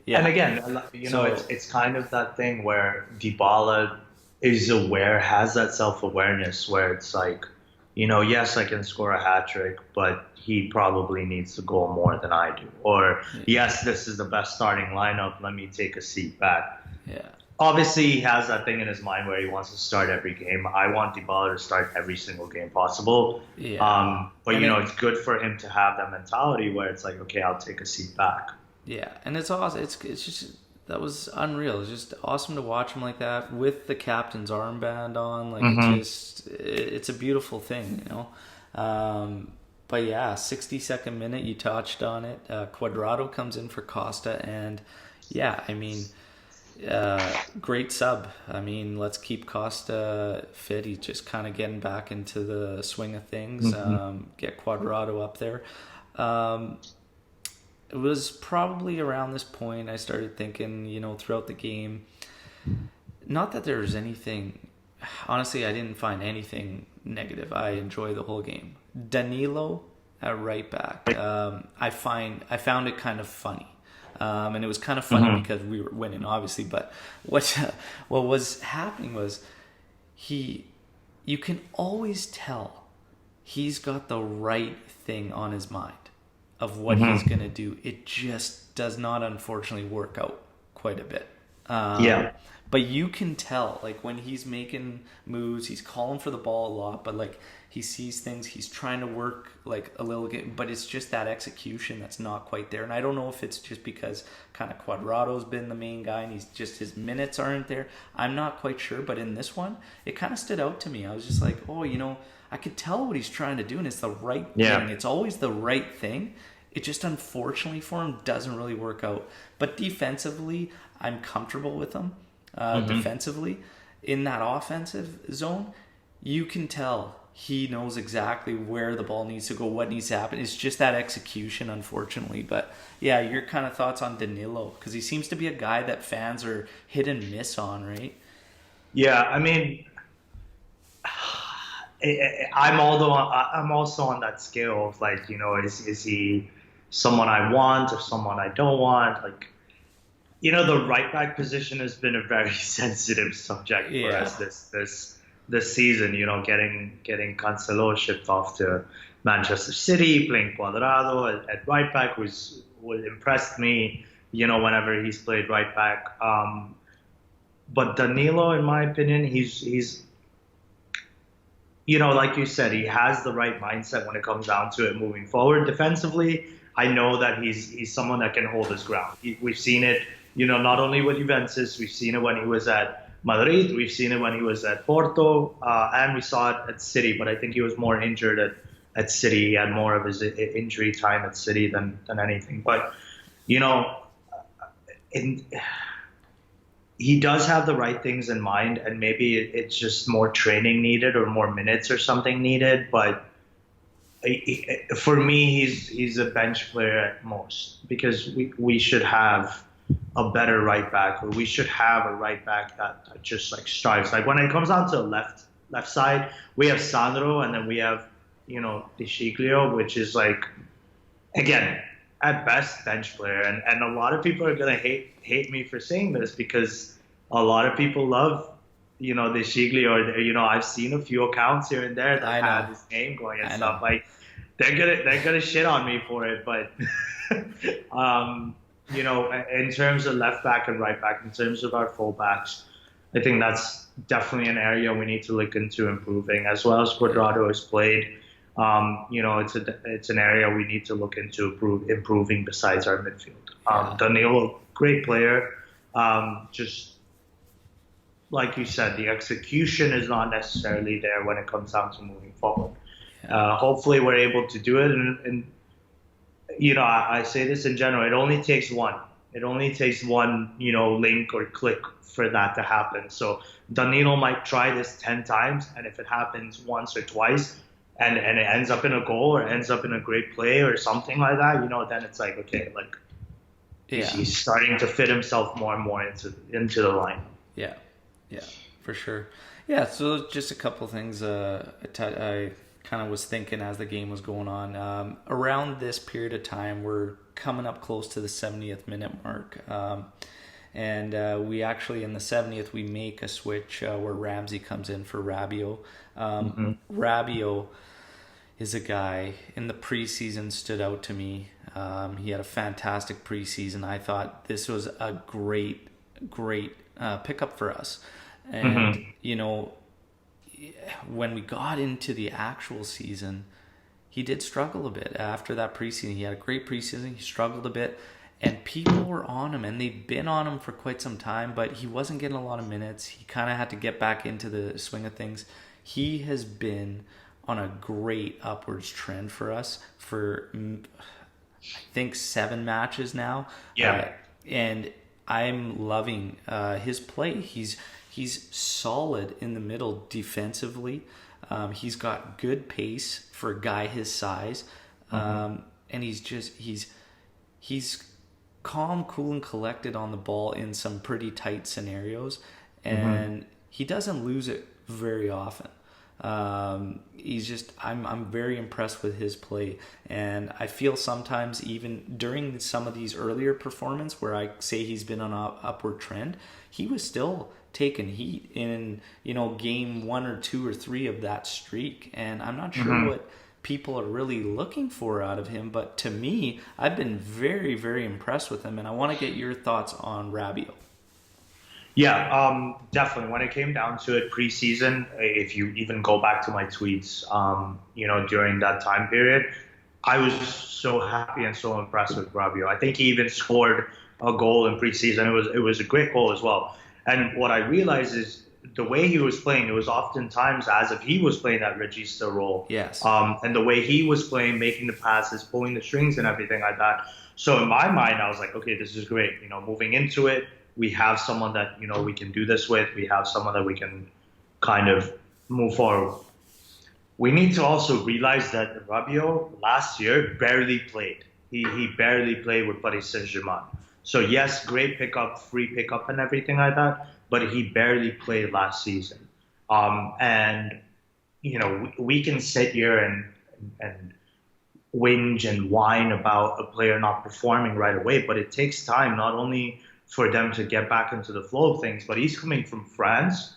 [SPEAKER 2] again, it's kind of that thing where Dibala has that self-awareness where it's like, yes, I can score a hat trick, but he probably needs to goal more than I do. Or, yes, this is the best starting lineup, let me take a seat back.
[SPEAKER 1] Yeah.
[SPEAKER 2] obviously he has that thing in his mind where he wants to start every game. I want Dibala to start every single game possible.
[SPEAKER 1] Yeah.
[SPEAKER 2] But
[SPEAKER 1] And it,
[SPEAKER 2] it's good for him to have that mentality where it's like, okay, I'll take a seat back.
[SPEAKER 1] yeah, and it's awesome. It's just that was unreal. It's just awesome to watch him like that with the captain's armband on. Like it's a beautiful thing, you know. But yeah, 62nd minute, you touched on it. Cuadrado comes in for Costa, and yeah, I mean, great sub. I mean, let's keep Costa fit. He's just kind of getting back into the swing of things. Get Cuadrado up there. It was probably around this point I started thinking, you know, throughout the game, not that there was anything, honestly, I didn't find anything negative. I enjoyed the whole game. Danilo at right back, I found it kind of funny. And it was kind of funny because we were winning, obviously, but what was happening was you can always tell he's got the right thing on his mind of what he's going to do. It just does not, unfortunately, work out quite a bit.
[SPEAKER 2] Yeah.
[SPEAKER 1] But you can tell, like, when he's making moves, he's calling for the ball a lot, but, like, he sees things, he's trying to work, like, a little bit, but it's just that execution that's not quite there. And I don't know if it's just because kind of Cuadrado's been the main guy and his minutes aren't there. I'm not quite sure, but in this one, it kind of stood out to me. I was just like, oh, you know, I could tell what he's trying to do, and it's the right thing. It's always the right thing. It just, unfortunately for him, doesn't really work out. But defensively, I'm comfortable with him. Defensively, in that offensive zone, you can tell he knows exactly where the ball needs to go, what needs to happen. It's just that execution, unfortunately. But yeah, your kind of thoughts on Danilo, because he seems to be a guy that fans are hit and miss on, right?
[SPEAKER 2] Yeah, I mean, I'm also on that scale of, like, you know, is he someone I want or someone I don't want? Like, you know, the right back position has been a very sensitive subject for us this season. You know, getting Cancelo shipped off to Manchester City, playing Cuadrado at right back was impressed me. You know, whenever he's played right back. But Danilo, in my opinion, he's you know, like you said, he has the right mindset when it comes down to it moving forward. Defensively, I know that he's someone that can hold his ground. We've seen it, you know, not only with Juventus, we've seen it when he was at Madrid, we've seen it when he was at Porto, and we saw it at City, but I think he was more injured at City. He had more of his injury time at City than anything. But, you know, he does have the right things in mind, and maybe it's just more training needed or more minutes or something needed. But for me, he's a bench player at most, because we should have a better right back, or we should have a right back that just, like, strives. Like, when it comes down to the left side, we have Sandro, and then we have, you know, De Sciglio, which is, like, again, at best, bench player. And a lot of people are gonna hate me for saying this, because a lot of people love, you know, De Sciglio, or, you know, I've seen a few accounts here and there that have his name going and stuff. Like, they're gonna shit on me for it, but you know, in terms of left back and right back, in terms of our fullbacks, I think that's definitely an area we need to look into improving, as well as Cuadrado has played. You know, it's an area we need to look into improving besides our midfield. Danilo, great player. Just like you said, the execution is not necessarily there when it comes down to moving forward. Hopefully we're able to do it. And you know, I say this in general, it only takes one. It only takes one, you know, link or click for that to happen. So Danilo might try this 10 times, and if it happens once or twice, and it ends up in a goal or ends up in a great play or something like that, you know, then it's like, okay, like, he's starting to fit himself more and more into the line.
[SPEAKER 1] Yeah, for sure. Yeah, so just a couple things I kind of was thinking as the game was going on. Around this period of time, we're coming up close to the 70th minute mark. And we actually, in the 70th, we make a switch where Ramsey comes in for Rabiot. Rabiot is a guy in the preseason stood out to me. He had a fantastic preseason. I thought this was a great great pickup for us. And,
[SPEAKER 2] Mm-hmm.
[SPEAKER 1] When we got into the actual season, he did struggle a bit after that preseason. He had a great preseason. He struggled a bit, and people were on him, and they've been on him for quite some time, but he wasn't getting a lot of minutes. He kind of had to get back into the swing of things. He has been on a great upwards trend for us for, I think, 7 matches now.
[SPEAKER 2] Yeah.
[SPEAKER 1] And I'm loving his play. He's solid in the middle defensively. He's got good pace for a guy his size, and he's calm, cool, and collected on the ball in some pretty tight scenarios, and he doesn't lose it very often. I'm very impressed with his play, and I feel sometimes even during some of these earlier performances where I say he's been on an upward trend, he was still taking heat in game 1 or 2 or 3 of that streak, and I'm not sure what people are really looking for out of him, but to me, I've been very, very impressed with him, and I want to get your thoughts on Rabiot.
[SPEAKER 2] Yeah, definitely. When it came down to it, preseason, if you even go back to my tweets, during that time period, I was so happy and so impressed with Robbie. I think he even scored a goal in preseason. It was a great goal as well. And what I realized is the way he was playing, it was oftentimes as if he was playing that regista role.
[SPEAKER 1] Yes.
[SPEAKER 2] And the way he was playing, making the passes, pulling the strings and everything like that. So in my mind, I was like, okay, this is great. Moving into it, we have someone that, we can do this with. We have someone that we can kind of move forward. We need to also realize that Rabiot last year barely played. He barely played with Paris Saint-Germain. So yes, great pickup, free pickup and everything like that, but he barely played last season. And we can sit here and whinge and whine about a player not performing right away, but it takes time not only for them to get back into the flow of things, but he's coming from France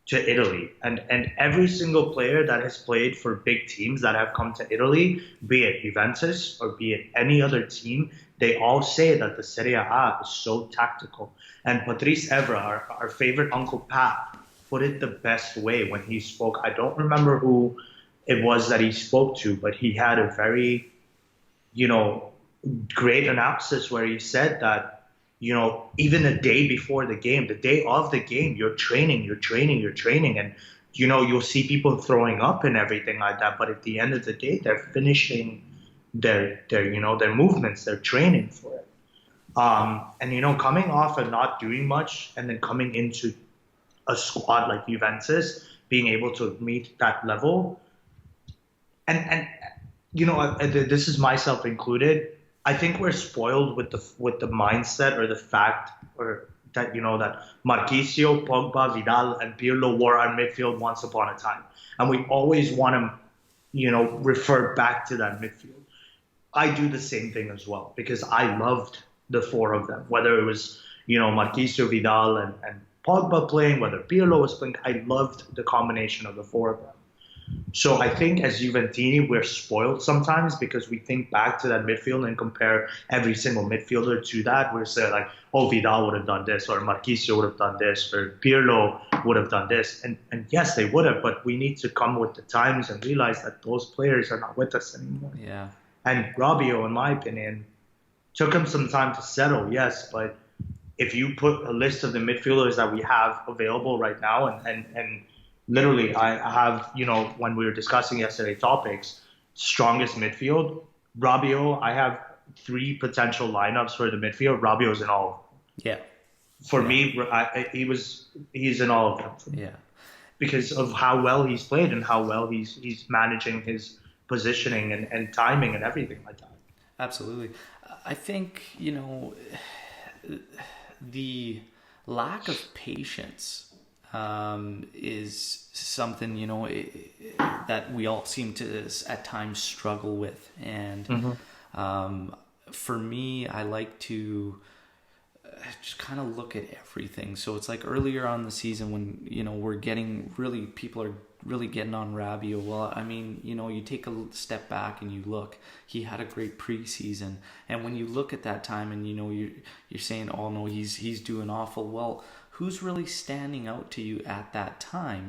[SPEAKER 2] to Italy. And every single player that has played for big teams that have come to Italy, be it Juventus or be it any other team, they all say that the Serie A is so tactical. And Patrice Evra, our favorite Uncle Pat, put it the best way when he spoke. I don't remember who it was that he spoke to, but he had a very, great analysis where he said that, even the day before the game, the day of the game, you're training. And, you'll see people throwing up and everything like that. But at the end of the day, they're finishing their movements, they're training for it. And, coming off and not doing much and then coming into a squad like Juventus, being able to meet that level. And this is myself included. I think we're spoiled with the mindset or the fact or that that Marquisio, Pogba, Vidal, and Pirlo were our midfield once upon a time, and we always want to refer back to that midfield. I do the same thing as well because I loved the 4 of them, whether it was Marquisio, Vidal, and Pogba playing, whether Pirlo was playing. I loved the combination of the 4 of them. So I think as Juventini, we're spoiled sometimes because we think back to that midfield and compare every single midfielder to that. We're saying like, oh, Vidal would have done this, or Marquisio would have done this, or Pirlo would have done this. And yes, they would have, but we need to come with the times and realize that those players are not with us anymore.
[SPEAKER 1] Yeah.
[SPEAKER 2] And Rabiot, in my opinion, took him some time to settle, yes, but if you put a list of the midfielders that we have available right now and literally, I have, when we were discussing yesterday topics, strongest midfield, Rabiot, I have 3 potential lineups for the midfield. Rabiot's in all of them.
[SPEAKER 1] Yeah.
[SPEAKER 2] For me, he's in all of them. For me.
[SPEAKER 1] Yeah.
[SPEAKER 2] Because of how well he's played and how well he's managing his positioning and timing and everything like that.
[SPEAKER 1] Absolutely. I think, the lack of patience is something that we all seem to at times struggle with, and for me, I like to just kind of look at everything. So it's like earlier on in the season when we're getting really, people are really getting on Rabiot. Well, I mean, you take a step back and you look. He had a great preseason, and when you look at that time, and you're saying, "Oh no, he's doing awful." Well, who's really standing out to you at that time?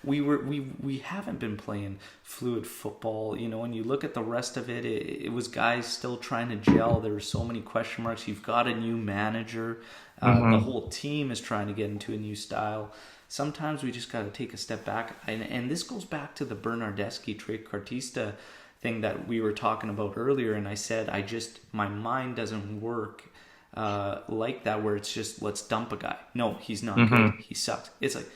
[SPEAKER 1] We haven't been playing fluid football. And you look at the rest of it. It was guys still trying to gel. There were so many question marks. You've got a new manager. The whole team is trying to get into a new style. Sometimes we just got to take a step back. And this goes back to the Bernardeschi trequartista thing that we were talking about earlier. And I said, my mind doesn't work like that, where it's just, let's dump a guy. No, he's not good. He sucks. It's like,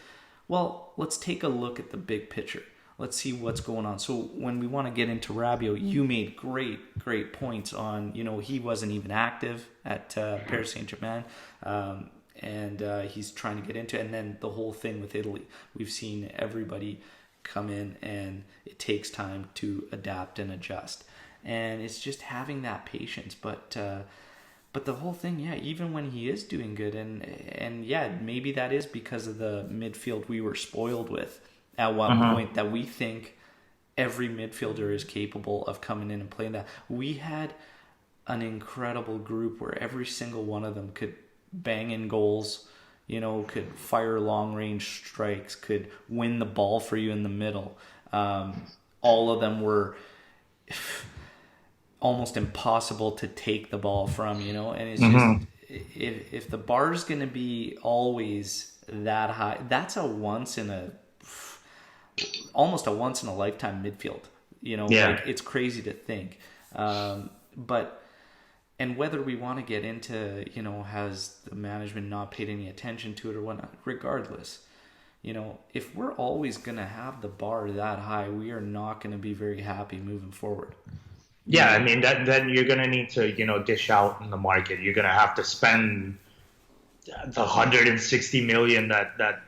[SPEAKER 1] well, let's take a look at the big picture. Let's see what's going on. So when we want to get into Rabiot, you made great points on, he wasn't even active at Paris Saint-Germain. And he's trying to get into it. And then the whole thing with Italy. We've seen everybody come in, and it takes time to adapt and adjust. And it's just having that patience. But the whole thing, yeah, even when he is doing good, and yeah, maybe that is because of the midfield we were spoiled with at one point, that we think every midfielder is capable of coming in and playing that. We had an incredible group where every single one of them could bang in goals, could fire long range strikes, could win the ball for you in the middle. All of them were almost impossible to take the ball from, and it's just, if the bar is going to be always that high, that's almost a once in a lifetime midfield, like, it's crazy to think. And whether we want to get into, has the management not paid any attention to it or whatnot, regardless, if we're always going to have the bar that high, we are not going to be very happy moving forward.
[SPEAKER 2] Yeah, I mean, then you're going to need to, dish out in the market. You're going to have to spend the 160 million that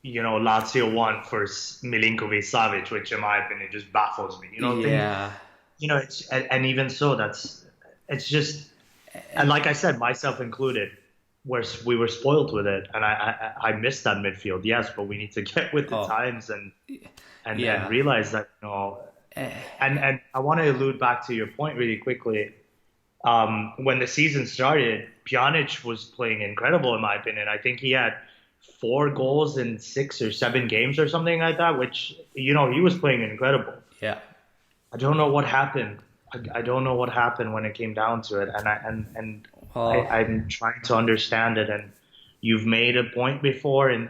[SPEAKER 2] Lazio won for Milinkovic-Savic, which in my opinion just baffles me.
[SPEAKER 1] Yeah.
[SPEAKER 2] It's, and even so, it's just, and like I said, myself included, we were spoiled with it, and I missed that midfield, yes, but we need to get with the times and realize that, and I want to allude back to your point really quickly. When the season started, Pjanic was playing incredible in my opinion. I think he had 4 goals in 6 or 7 games or something like that, which, he was playing incredible.
[SPEAKER 1] Yeah.
[SPEAKER 2] I don't know what happened. I don't know what happened when it came down to it, and I'm trying to understand it. And you've made a point before in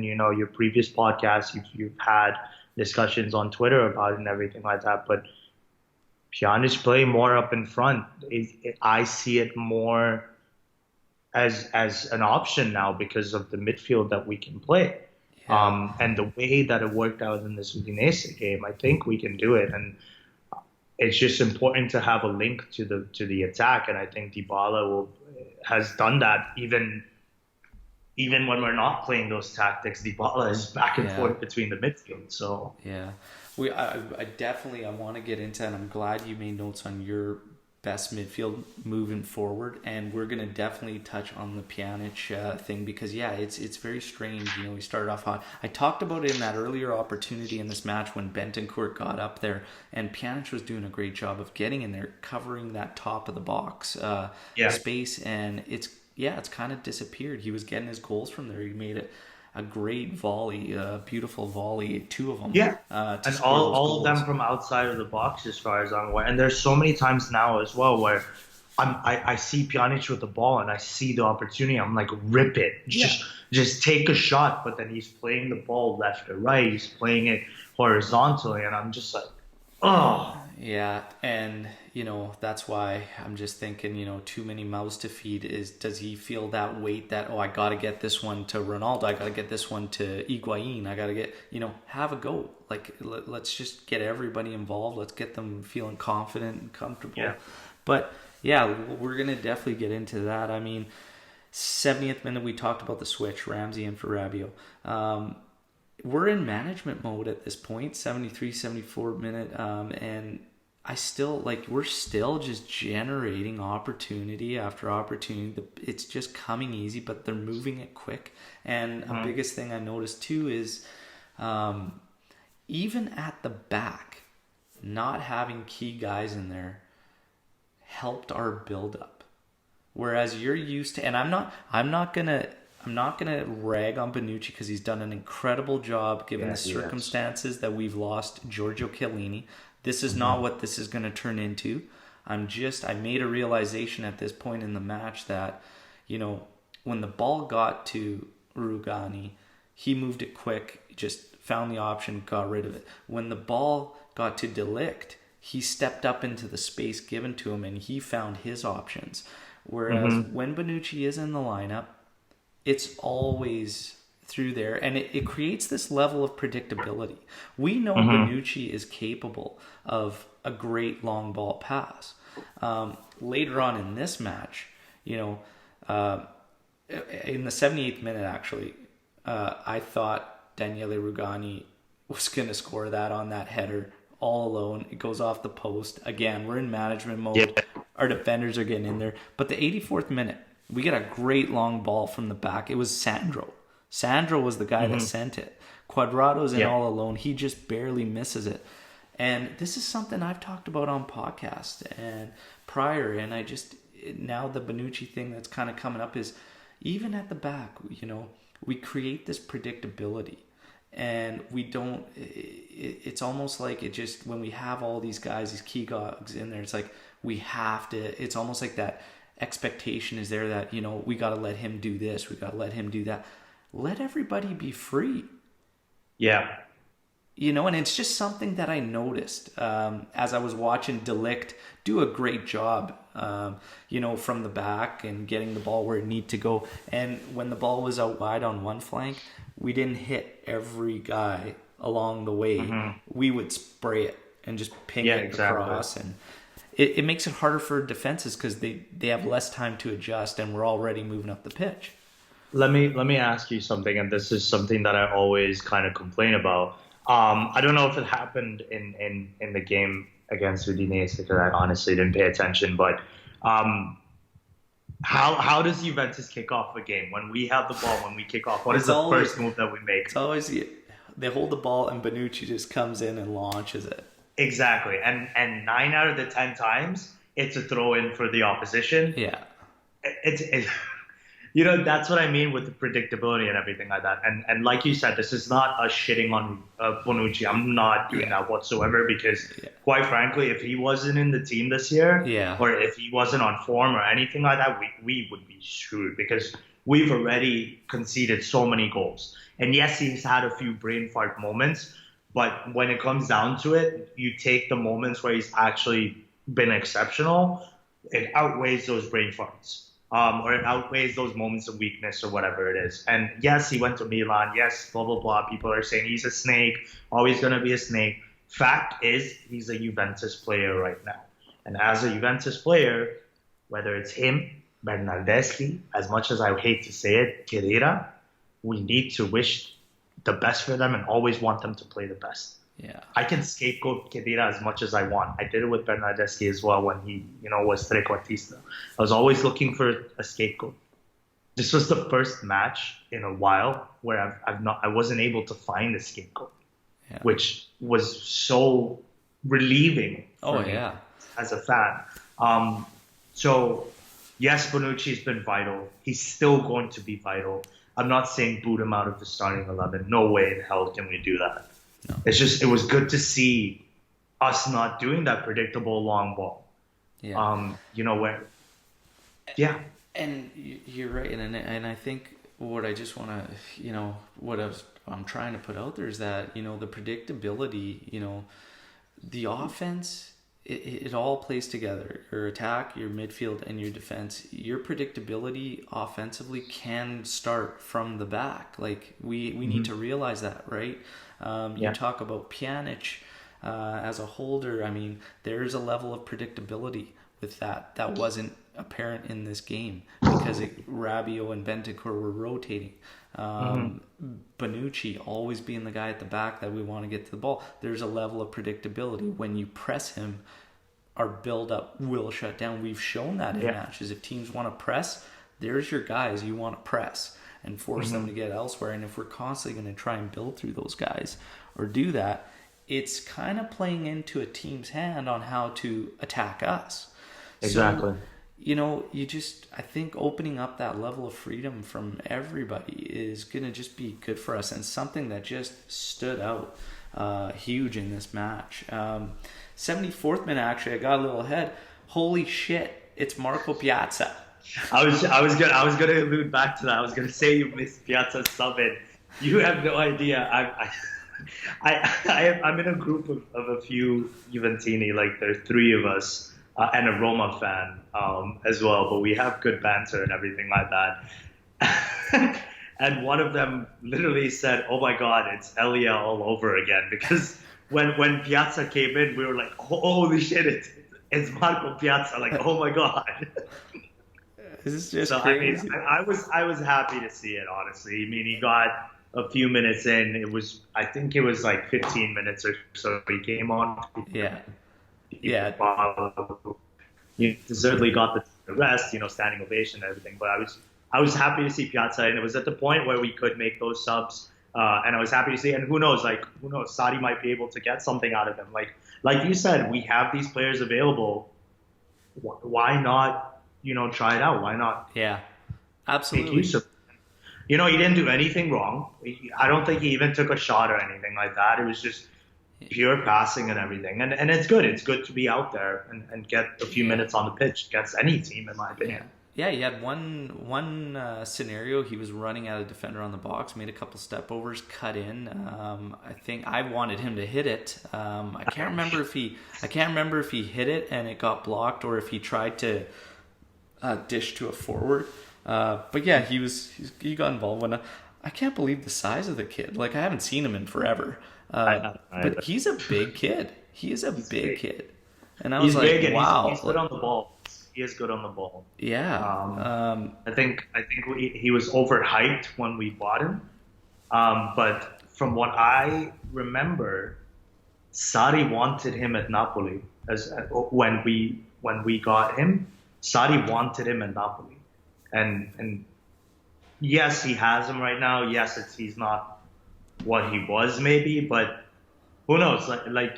[SPEAKER 2] your previous podcasts. You've had discussions on Twitter about it and everything like that. But Pjanic playing more up in front, I see it more as an option now because of the midfield that we can play. Yeah. And the way that it worked out in this Udinese game, I think we can do it. And it's just important to have a link to the attack, and I think Dibala has done that. Even when we're not playing those tactics, Dibala is back and forth between the midfield. So
[SPEAKER 1] yeah, I definitely want to get into that. I'm glad you made notes on your best midfield moving forward, and we're gonna definitely touch on the Pjanic thing, because it's very strange. We started off hot. I talked about it in that earlier opportunity in this match when Bentancur got up there, and Pjanic was doing a great job of getting in there, covering that top of the box space, and it's kind of disappeared. He was getting his goals from there. He made it a great volley, a beautiful volley, 2 of them.
[SPEAKER 2] Yeah, and all of them from outside of the box, as far as I'm aware. And there's so many times now as well where I see Pjanic with the ball and I see the opportunity. I'm like, rip it, just take a shot. But then he's playing the ball left or right. He's playing it horizontally, and I'm just like, oh.
[SPEAKER 1] Yeah, and that's why I'm just thinking, too many mouths to feed. Does he feel that weight that, I got to get this one to Ronaldo, I got to get this one to Higuain, I got to get, have a go. Like, let's just get everybody involved. Let's get them feeling confident and comfortable.
[SPEAKER 2] Yeah.
[SPEAKER 1] But yeah, we're going to definitely get into that. I mean, 70th minute, we talked about the switch, Ramsey in for Rabiot. We're in management mode at this point, 73, 74 minute, and we're still just generating opportunity after opportunity. It's just coming easy, but they're moving it quick. And the biggest thing I noticed too is even at the back, not having key guys in there helped our build-up. Whereas you're used to, and I'm not gonna rag on Bonucci because he's done an incredible job given the circumstances that we've lost Giorgio Chiellini. This is not what this is going to turn into. I made a realization at this point in the match that, when the ball got to Rugani, he moved it quick, just found the option, got rid of it. When the ball got to De Ligt, he stepped up into the space given to him and he found his options. Whereas when Bonucci is in the lineup, it's always through there, and it creates this level of predictability. We know Bonucci is capable of a great long ball pass. Later on in this match, in the 78th minute, actually, I thought Daniele Rugani was going to score that on that header all alone. It goes off the post. Again, we're in management mode. Yeah. Our defenders are getting in there. But the 84th minute, we get a great long ball from the back. It was Sandro. Sandro was the guy that sent it. Cuadrado's in all alone. He just barely misses it. And this is something I've talked about on podcast and prior. And now the Bonucci thing that's kind of coming up is even at the back, we create this predictability. And we don't, it's almost like when we have all these guys, these key guys in there, it's like we have to, it's almost like that expectation is there that, we got to let him do this, we got to let him do that. Let everybody be free.
[SPEAKER 2] Yeah.
[SPEAKER 1] And it's just something that I noticed as I was watching De Ligt do a great job, from the back and getting the ball where it needed to go. And when the ball was out wide on one flank, we didn't hit every guy along the way. We would spray it and just ping it across. And it makes it harder for defenses because they have less time to adjust and we're already moving up the pitch.
[SPEAKER 2] Let me ask you something, and this is something that I always kind of complain about. I don't know if it happened in the game against Udinese because I honestly didn't pay attention. But how does Juventus kick off a game when we have the ball? When we kick off, what is the first move that we make?
[SPEAKER 1] It's always they hold the ball and Bonucci just comes in and launches it.
[SPEAKER 2] Exactly, and 9 out of the 10 times it's a throw in for the opposition.
[SPEAKER 1] Yeah,
[SPEAKER 2] it's that's what I mean with the predictability and everything like that. And like you said, this is not us shitting on Bonucci. I'm not doing that whatsoever because, quite frankly, if he wasn't in the team this year, or if he wasn't on form or anything like that, we would be screwed because we've already conceded so many goals. And yes, he's had a few brain fart moments, but when it comes down to it, you take the moments where he's actually been exceptional, it outweighs those brain farts. Or it outweighs those moments of weakness or whatever it is. And yes, he went to Milan. Yes, blah, blah, blah. People are saying he's a snake, always going to be a snake. Fact is, he's a Juventus player right now. And as a Juventus player, whether it's him, Bernardeschi, as much as I hate to say it, Khedira, we need to wish the best for them and always want them to play the best.
[SPEAKER 1] Yeah,
[SPEAKER 2] I can scapegoat Khedira as much as I want. I did it with Bernardeschi as well when he, was trequartista. I was always looking for a scapegoat. This was the first match in a while where I wasn't able to find a scapegoat, which was so relieving for me as a fan. So yes, Bonucci's been vital. He's still going to be vital. I'm not saying boot him out of the starting 11. No way in hell can we do that. No. It's just, it was good to see us not doing that predictable long ball.
[SPEAKER 1] Yeah. And you're right. And I think what I just want to, I'm trying to put out there is that, the predictability, the offense, it all plays together. Your attack, your midfield, and your defense. Your predictability offensively can start from the back. Like we need to realize that, right? You talk about Pjanic as a holder. I mean, there's a level of predictability with that wasn't apparent in this game because Rabiot and Bentancur were rotating. Bonucci always being the guy at the back that we want to get to the ball. There's a level of predictability. When you press him, our build-up will shut down. We've shown that in matches. If teams want to press, there's your guys you want to press. and force them to get elsewhere. And if we're constantly going to try and build through those guys or do that, it's kind of playing into a team's hand on how to attack us.
[SPEAKER 2] Exactly.
[SPEAKER 1] So, I think opening up that level of freedom from everybody is going to just be good for us, and something that just stood out huge in this match. 74th minute, actually, I got a little ahead. Holy shit, it's Marco Piazza.
[SPEAKER 2] I was gonna allude back to that. I was gonna say you missed Piazza's sub in. You have no idea. I'm in a group of a few Juventini, like there's three of us, and a Roma fan as well, but we have good banter and everything like that. And one of them literally said, "Oh my God, it's Elia all over again," because when Piazza came in, we were like, "Holy shit, it's Marco Piazza!" Like, oh my God.
[SPEAKER 1] This is just
[SPEAKER 2] so
[SPEAKER 1] crazy.
[SPEAKER 2] I was happy to see it, honestly. I mean, he got a few minutes in. I think it was like 15 minutes or so he came on.
[SPEAKER 1] Yeah.
[SPEAKER 2] He deservedly got the rest, standing ovation and everything. But I was happy to see Piazza, and it was at the point where we could make those subs. And I was happy to see, and who knows, Sadi might be able to get something out of him. Like you said, we have these players available. Why not, try it out? Why not?
[SPEAKER 1] Yeah, absolutely.
[SPEAKER 2] Make use of it? He didn't do anything wrong. I don't think he even took a shot or anything like that. It was just pure passing and everything. And it's good. It's good to be out there and get a few minutes on the pitch against any team, in my opinion.
[SPEAKER 1] Yeah, he had one scenario. He was running at a defender on the box, made a couple step overs, cut in. I think I wanted him to hit it. I can't remember if he hit it and it got blocked, or if he tried to dish to a forward. But yeah, he got involved. I can't believe the size of the kid. Like, I haven't seen him in forever. But he's a big kid. He is a big kid. And I was like,
[SPEAKER 2] big, and
[SPEAKER 1] wow.
[SPEAKER 2] He's good on the ball. He is good on the ball.
[SPEAKER 1] Yeah.
[SPEAKER 2] I think he was overhyped when we bought him. But from what I remember, Sarri wanted him at Napoli when we got him. Sarri wanted him at Napoli, and yes, he has him right now. Yes, he's not what he was maybe, but who knows?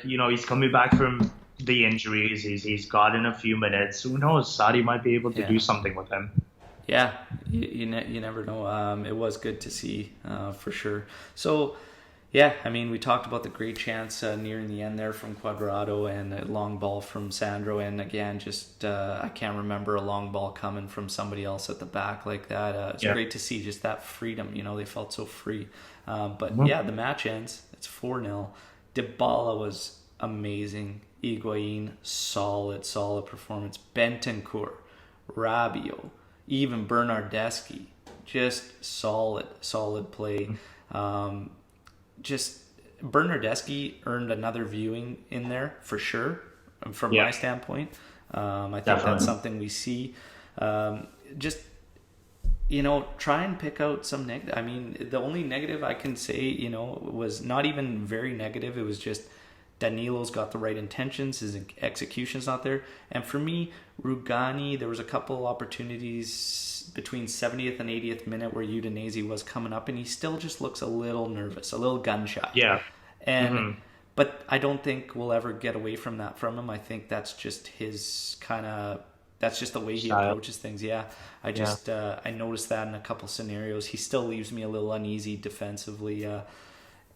[SPEAKER 2] He's coming back from the injuries. He's gotten a few minutes. Who knows? Sarri might be able to do something with him.
[SPEAKER 1] Yeah, you never know. It was good to see for sure. So, yeah, I mean, we talked about the great chance nearing the end there from Cuadrado, and a long ball from Sandro. And again, just I can't remember a long ball coming from somebody else at the back like that. It's great to see just that freedom. They felt so free. But yeah, the match ends. It's 4-0. Dibala was amazing. Higuain, solid performance. Bentancur, Rabiot, even Bernardeschi, just solid play. Just Bernardeschi earned another viewing in there for sure, from my standpoint. I think that's something we see. Just try and pick out some negative. I mean, the only negative I can say, was not even very negative. It was just Danilo's got the right intentions. His execution's not there. And for me, Rugani, there was a couple opportunities between 70th and 80th minute where Udinese was coming up, and he still just looks a little nervous, a little gun shy.
[SPEAKER 2] Yeah.
[SPEAKER 1] And but I don't think we'll ever get away from that from him. I think that's just his that's just the way he approaches things. Yeah. I just I noticed that in a couple scenarios. He still leaves me a little uneasy defensively.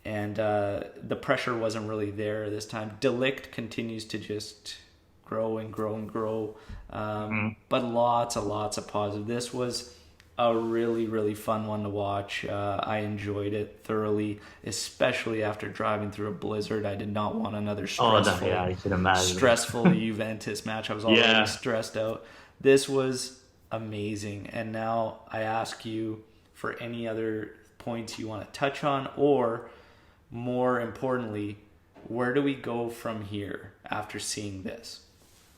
[SPEAKER 1] And the pressure wasn't really there this time. De Ligt continues to just grow and grow and grow. But lots of positive. This was a really, really fun one to watch. I enjoyed it thoroughly, especially after driving through a blizzard. I did not want another stressful,
[SPEAKER 2] I can imagine.
[SPEAKER 1] stressful Juventus match. I was already stressed out. This was amazing. And now I ask you for any other points you want to touch on, or more importantly, where do we go from here after seeing this?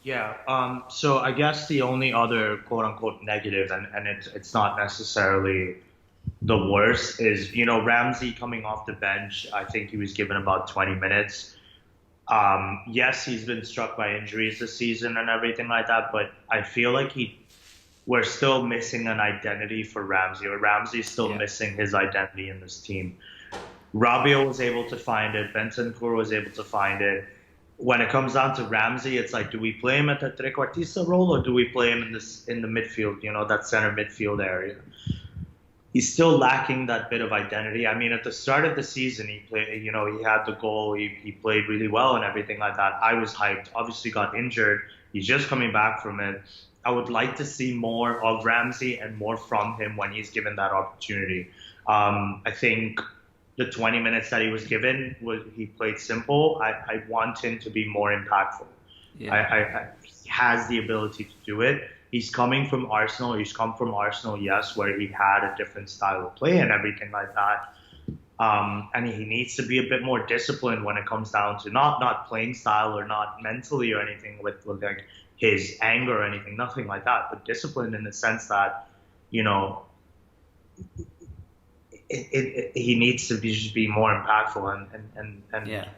[SPEAKER 2] Yeah, so I guess the only other quote-unquote negative, and it's not necessarily the worst, is, Ramsey coming off the bench. I think he was given about 20 minutes. Yes, he's been struck by injuries this season and everything like that, but I feel like he we're still missing an identity for Ramsey, or Ramsey's still
[SPEAKER 1] Yeah.
[SPEAKER 2] missing his identity in this team. Rabio was able to find it. Bentancur was able to find it. When it comes down to Ramsey, it's like, do we play him at the trequartista role or do we play him in the midfield? That center midfield area. He's still lacking that bit of identity. I mean, at the start of the season, he played. He had the goal. He played really well and everything like that. I was hyped. Obviously, got injured. He's just coming back from it. I would like to see more of Ramsey and more from him when he's given that opportunity. I think the 20 minutes that he was given, he played simple. I want him to be more impactful.
[SPEAKER 1] Yeah.
[SPEAKER 2] He has the ability to do it. He's coming from Arsenal. He's come from Arsenal, yes, where he had a different style of play and everything like that. And he needs to be a bit more disciplined when it comes down to not playing style or not mentally or anything with like his anger or anything, nothing like that, but disciplined in the sense that, he needs to just be more impactful and
[SPEAKER 1] Yeah.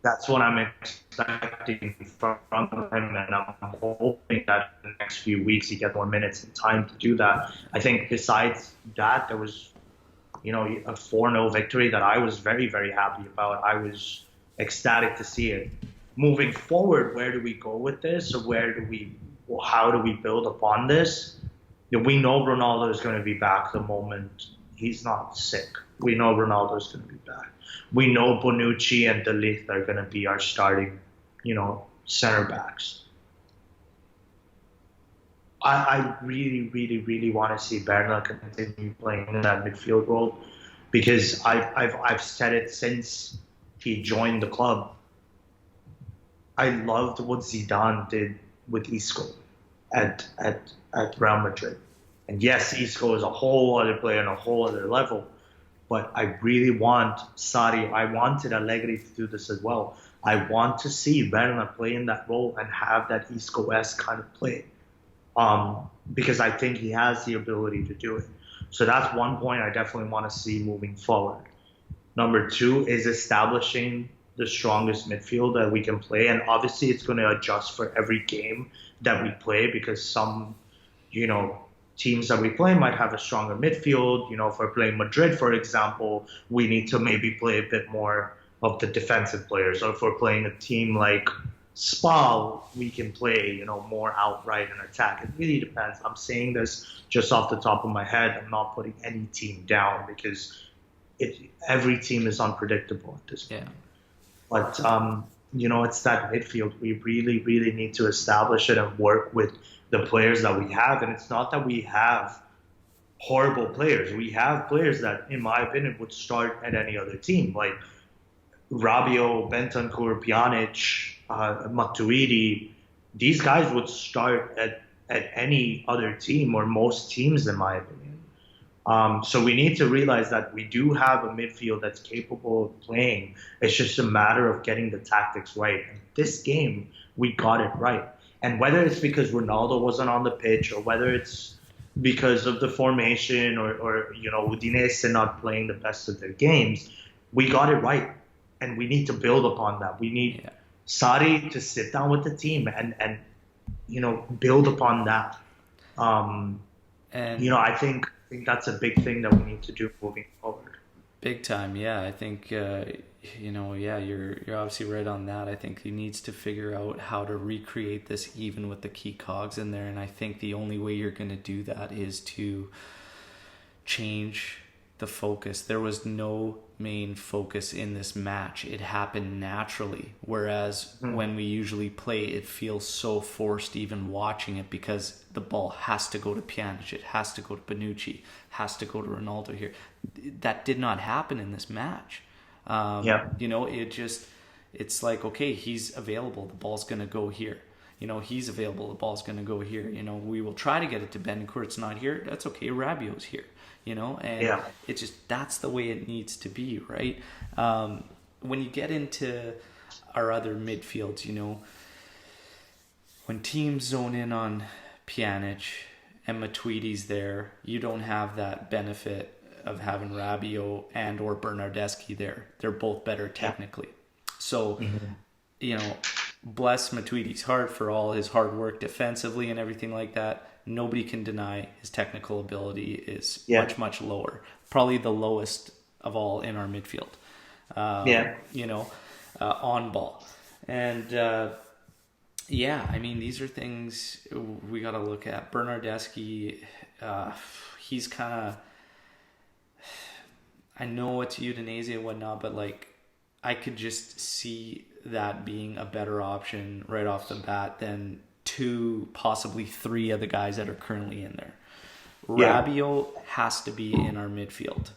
[SPEAKER 2] that's what I'm expecting from him, and I'm hoping that in the next few weeks he gets more minutes and time to do that. I think besides that, there was, a 4-0 victory that I was very, very happy about. I was ecstatic to see it. Moving forward, where do we go with this, or how do we build upon this? We know Ronaldo is going to be back the moment he's not sick. We know Ronaldo is going to be back. We know Bonucci and De Ligt are going to be our starting, center backs. I really, really, really want to see Bernal continue playing in that midfield role, because I've said it since he joined the club. I loved what Zidane did with Isco at Real Madrid. And yes, Isco is a whole other player on a whole other level. But I really want Sarri, I wanted Allegri to do this as well. I want to see Bernal play in that role and have that Isco-esque kind of play. Because I think he has the ability to do it. So that's one point I definitely want to see moving forward. Number 2 is establishing the strongest midfield that we can play. And obviously it's going to adjust for every game that we play, because some, teams that we play might have a stronger midfield. If we're playing Madrid, for example, we need to maybe play a bit more of the defensive players. Or if we're playing a team like Spal, we can play, more outright and attack. It really depends. I'm saying this just off the top of my head. I'm not putting any team down, because every team is unpredictable at this point.
[SPEAKER 1] Yeah.
[SPEAKER 2] But, it's that midfield. We really, really need to establish it and work with the players that we have. And it's not that we have horrible players. We have players that, in my opinion, would start at any other team, like Rabiot, Bentancur, Pjanic, Matuidi. These guys would start at any other team, or most teams, in my opinion. So we need to realize that we do have a midfield that's capable of playing. It's just a matter of getting the tactics right. And this game, we got it right. And whether it's because Ronaldo wasn't on the pitch, or whether it's because of the formation, or Udinese not playing the best of their games, we got it right. And we need to build upon that. We need Sarri to sit down with the team and build upon that. I think that's a big thing that we need to do moving forward.
[SPEAKER 1] Big time, yeah. I think you're obviously right on that. I think he needs to figure out how to recreate this even with the key cogs in there, and I think the only way you're going to do that is to change the focus. There was no main focus in this match. It happened naturally, whereas when we usually play, it feels so forced even watching it, because the ball has to go to Pjanic, it has to go to Bonucci, has to go to Ronaldo here. That did not happen in this match. It's like, okay, he's available, the ball's going to go here. He's available, the ball's going to go here. We will try to get it to Bentancur, it's not here, that's okay, Rabiot's here. It's just, that's the way it needs to be, right? When you get into our other midfields, when teams zone in on Pjanic and Matuidi's there, you don't have that benefit of having Rabiot and or Bernardeschi there. They're both better technically. So, bless Matuidi's heart for all his hard work defensively and everything like that. nobody can deny his technical ability is
[SPEAKER 2] Yeah.
[SPEAKER 1] much, much lower. Probably the lowest of all in our midfield. On ball. And I mean, these are things we got to look at. Bernardeschi, he's kind of, I know it's Udinese and whatnot, but like, I could just see that being a better option right off the bat than 2, possibly 3 of the guys that are currently in there.
[SPEAKER 2] Yeah.
[SPEAKER 1] Rabiot has to be in our midfield.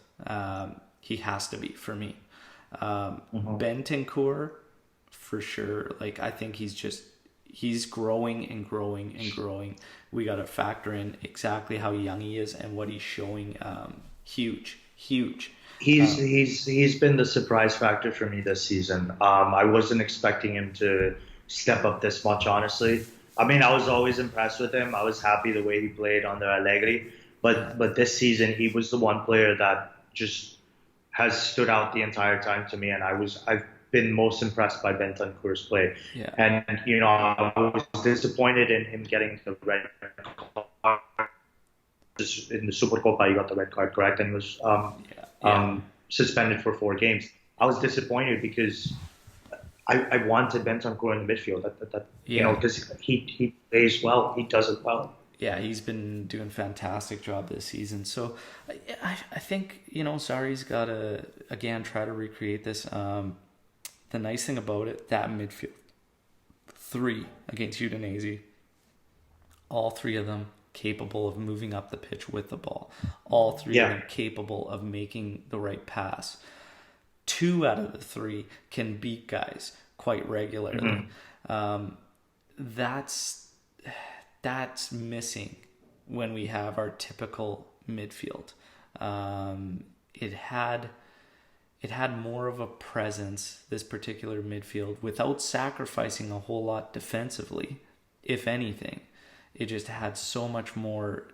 [SPEAKER 1] He has to be for me. Bentancur, for sure. Like, I think he's growing and growing and growing. We got to factor in exactly how young he is and what he's showing. Huge.
[SPEAKER 2] He's been the surprise factor for me this season. I wasn't expecting him to step up this much, honestly. I mean, I was always impressed with him. I was happy the way he played under Allegri. But this season, he was the one player that just has stood out the entire time to me, and I've been most impressed by Bentancur's play.
[SPEAKER 1] Yeah.
[SPEAKER 2] And I was disappointed in him getting the red card. In the Super Coppa, he got the red card, correct? And he was suspended for 4 games. I was disappointed because I wanted Bentancur in the midfield. Because he plays well, he does it well.
[SPEAKER 1] Yeah, he's been doing a fantastic job this season. So I think, Sarri's got to, again, try to recreate this. The nice thing about it, that midfield 3 against Udinese, all 3 of them capable of moving up the pitch with the ball. All 3 of them capable of making the right pass. 2 out of the 3 can beat guys quite regularly. That's missing when we have our typical midfield. It had more of a presence, this particular midfield, without sacrificing a whole lot defensively, if anything. It just had so much more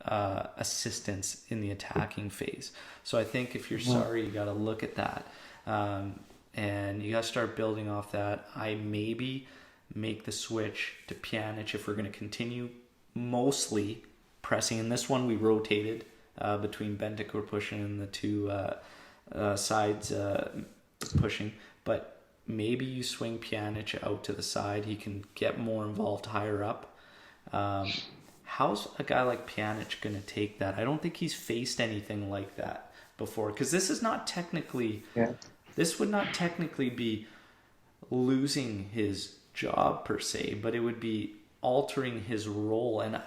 [SPEAKER 1] assistance in the attacking phase. So I think if you're sorry, you got to look at that. And you got to start building off that. I maybe make the switch to Pjanic if we're going to continue mostly pressing. In this one, we rotated between Bentancur pushing and the 2 sides pushing. But maybe you swing Pjanic out to the side. He can get more involved higher up. How's a guy like Pjanic going to take that? I don't think he's faced anything like that before, because this is not technically... Yeah. This would not technically be losing his job per se, but it would be altering his role. And I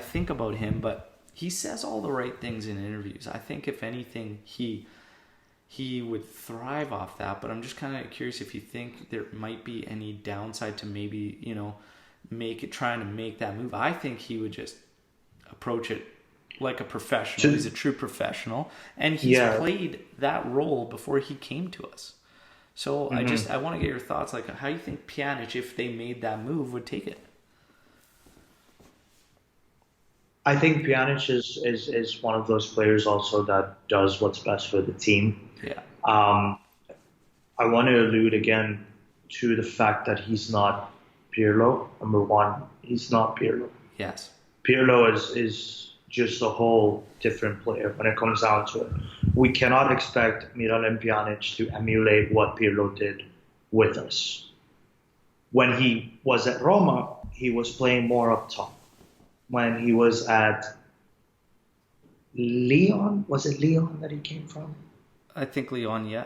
[SPEAKER 1] think about him, but he says all the right things in interviews. I think if anything, he would thrive off that. But I'm just kind of curious if you think there might be any downside to maybe trying to make that move. I think he would just approach it like a professional. He's a true professional, and he's played that role before he came to us. So I want to get your thoughts, like how you think Pjanic, if they made that move, would take it.
[SPEAKER 2] I think Pjanic is one of those players also that does what's best for the team.
[SPEAKER 1] Yeah.
[SPEAKER 2] I want to allude again to the fact that he's not Pirlo. Number one, he's not Pirlo.
[SPEAKER 1] Yes.
[SPEAKER 2] Pirlo is just a whole different player when it comes down to it. We cannot expect Miralem Pjanic to emulate what Pirlo did with us. When he was at Roma, he was playing more up top. When he was at Lyon, was it Lyon that he came from?
[SPEAKER 1] I think Lyon, yeah.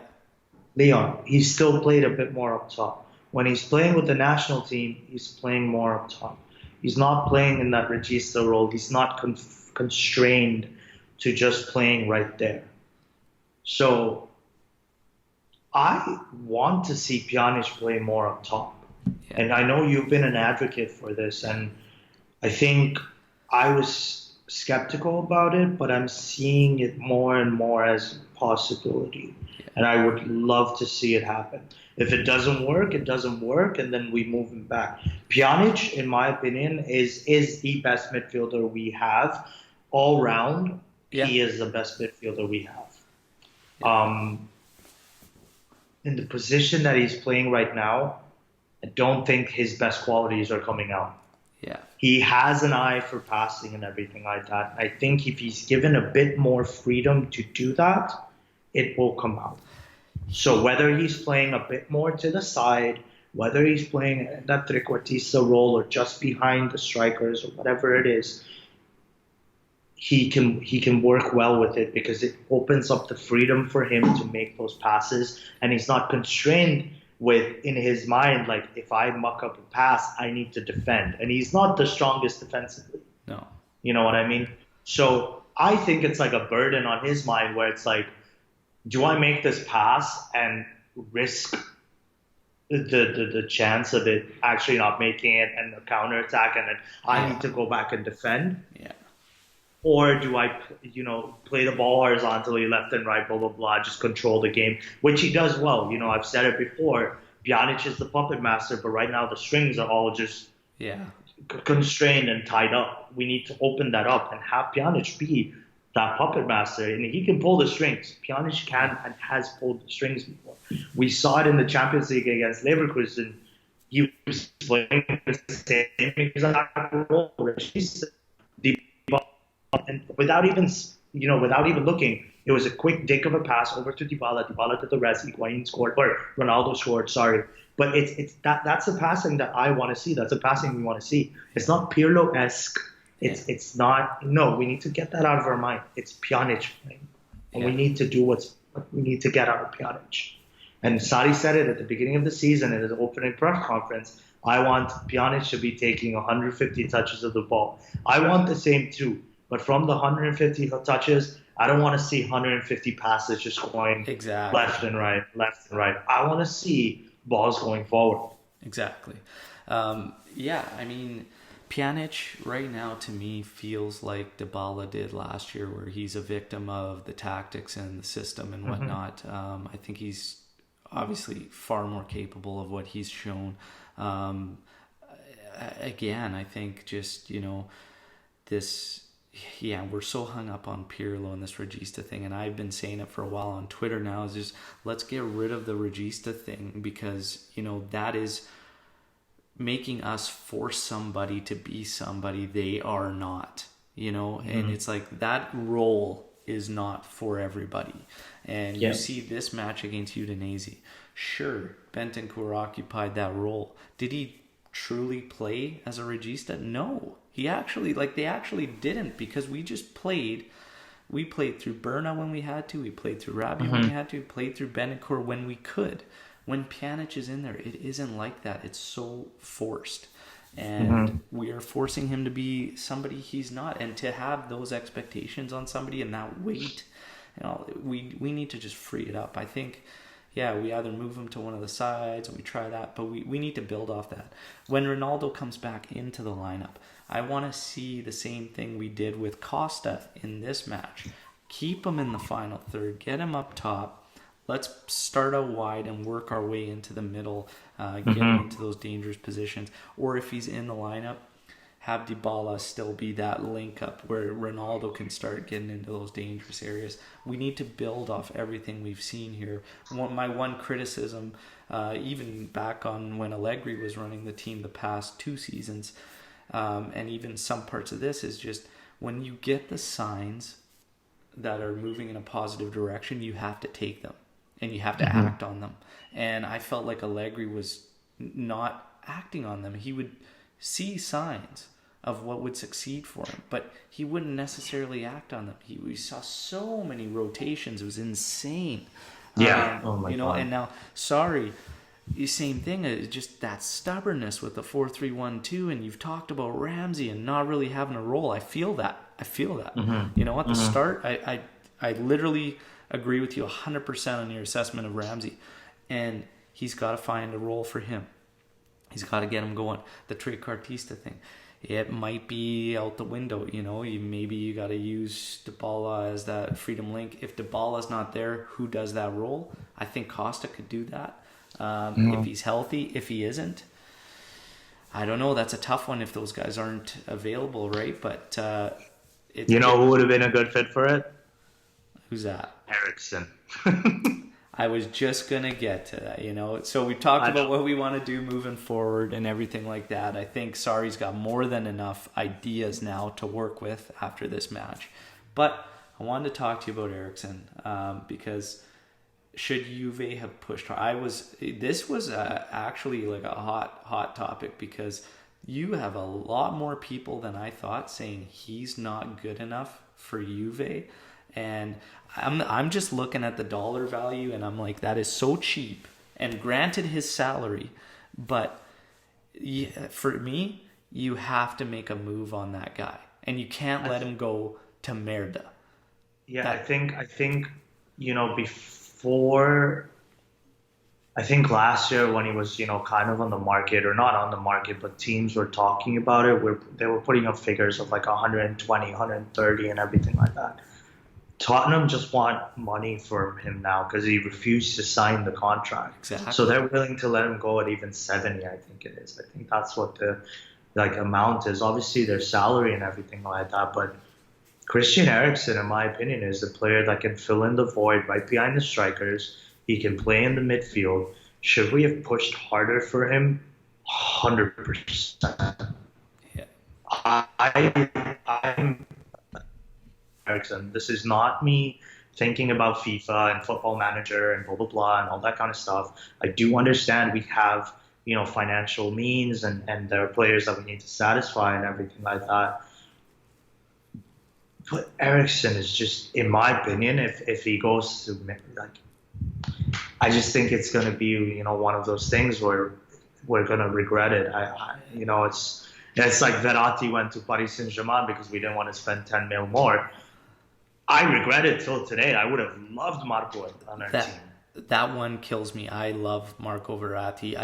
[SPEAKER 2] Lyon, he still played a bit more up top. When he's playing with the national team, he's playing more up top. He's not playing in that regista role. He's not constrained to just playing right there. So I want to see Pjanic play more up top. Yeah. And I know you've been an advocate for this, and I think I was skeptical about it, but I'm seeing it more and more as a possibility. Yeah. And I would love to see it happen. If it doesn't work, it doesn't work, and then we move him back. Pjanic, in my opinion, is the best midfielder we have all round. Yeah. He is the best midfielder we have. Yeah. In the position that he's playing right now, I don't think his best qualities are coming out.
[SPEAKER 1] Yeah.
[SPEAKER 2] He has an eye for passing and everything like that. I think if he's given a bit more freedom to do that, it will come out. So whether he's playing a bit more to the side, whether he's playing that trequartista role or just behind the strikers or whatever it is, he can work well with it because it opens up the freedom for him to make those passes, and he's not constrained with in his mind like if I muck up a pass, I need to defend, and he's not the strongest defensively.
[SPEAKER 1] No.
[SPEAKER 2] You know what I mean? So I think it's like a burden on his mind where it's like, do I make this pass and risk the chance of it actually not making it and the counterattack, and then I need to go back and defend?
[SPEAKER 1] Yeah.
[SPEAKER 2] Or do I, play the ball horizontally, left and right, blah, blah, blah, just control the game, which he does well. I've said it before. Pjanic is the puppet master, but right now the strings are all just constrained and tied up. We need to open that up and have Pjanic be that puppet master. And he can pull the strings. Pjanic can and has pulled the strings before. We saw it in the Champions League against Leverkusen. He was playing the same exact role. And without even looking, it was a quick dick of a pass over to Dibala. Dibala to the rest. Higuain scored, or Ronaldo scored. Sorry, but that's a passing that I want to see. That's a passing we want to see. It's not Pirlo-esque. It's not. No, we need to get that out of our mind. It's Pjanic playing, and we need to do what we need to get out of Pjanic. And Sarri said it at the beginning of the season in his opening press conference. I want Pjanic to be taking 150 touches of the ball. I want the same too. But from the 150 touches, I don't want to see 150 passes just going left and right. I want to see balls going forward.
[SPEAKER 1] Exactly. Pjanic right now to me feels like Dybala did last year, where he's a victim of the tactics and the system and whatnot. I think he's obviously far more capable of what he's shown. Again, I think just, this... Yeah, we're so hung up on Pirlo and this Regista thing, and I've been saying it for a while on Twitter now, is just let's get rid of the Regista thing, because, that is making us force somebody to be somebody they are not, and it's like that role is not for everybody. And you see this match against Udinese. Sure, Bentancur occupied that role. Did he truly play as a Regista? No. They actually didn't, because we played through Berna when we had to, we played through Robbie when we had to, played through Bentancur when we could. When Pjanic is in there, it isn't like that. It's so forced. And we are forcing him to be somebody he's not. And to have those expectations on somebody and that weight, we need to just free it up. I think, we either move him to one of the sides and we try that, but we need to build off that. When Ronaldo comes back into the lineup, I want to see the same thing we did with Costa in this match. Keep him in the final third. Get him up top. Let's start out wide and work our way into the middle. Get him into those dangerous positions. Or if he's in the lineup, have Dybala still be that link up where Ronaldo can start getting into those dangerous areas. We need to build off everything we've seen here. My one criticism, even back on when Allegri was running the team the past 2 seasons, and even some parts of this, is just when you get the signs that are moving in a positive direction, you have to take them and you have to act on them. And I felt like Allegri was not acting on them. He would see signs of what would succeed for him, but he wouldn't necessarily act on them. We saw so many rotations. It was insane.
[SPEAKER 2] Yeah. Oh my God.
[SPEAKER 1] And now, same thing, just that stubbornness with the 4-3-1-2, and you've talked about Ramsey and not really having a role. I feel that. At the start, I literally agree with you 100% on your assessment of Ramsey, and he's got to find a role for him. He's got to get him going. The trequartista thing, it might be out the window. Maybe you got to use Dybala as that freedom link. If Dybala's not there, who does that role? I think Costa could do that. If he's healthy. If he isn't, I don't know. That's a tough one if those guys aren't available, right? But
[SPEAKER 2] who would have been a good fit for it?
[SPEAKER 1] Who's that?
[SPEAKER 2] Eriksen.
[SPEAKER 1] I was just going to get to that, you know. So we talked about what we want to do moving forward and everything like that. I think Sarri's got more than enough ideas now to work with after this match. But I wanted to talk to you about Eriksen because should Juve have pushed hard? This was actually like a hot topic because you have a lot more people than I thought saying he's not good enough for Juve. And I'm just looking at the dollar value and I'm like, that is so cheap. And granted his salary, but for me, you have to make a move on that guy. And you can't let him go to Merda.
[SPEAKER 2] Yeah, I think, you know, before, I think last year when he was, you know, kind of on the market, or not on the market, but teams were talking about it, they were putting up figures of like 120, 130 and everything like that. Tottenham just want money for him now because he refused to sign the contract.
[SPEAKER 1] Exactly.
[SPEAKER 2] So they're willing to let him go at even 70, I think it is. I think that's what the amount is. Obviously their salary and everything like that, but Christian Eriksen, in my opinion, is the player that can fill in the void right behind the strikers. He can play in the midfield. Should we have pushed harder for him? 100%.
[SPEAKER 1] Yeah.
[SPEAKER 2] I'm Eriksen. This is not me thinking about FIFA and Football Manager and blah, blah, blah, and all that kind of stuff. I do understand we have, you know, financial means and there are players that we need to satisfy and everything like that. But Eriksen is just, in my opinion, if he goes to, like, I just think it's going to be, you know, one of those things where we're going to regret it. You know, it's like Verratti went to Paris Saint-Germain because we didn't want to spend 10 mil more. I regret it till today. I would have loved Marco on our team.
[SPEAKER 1] That one kills me. I love Marco Verratti.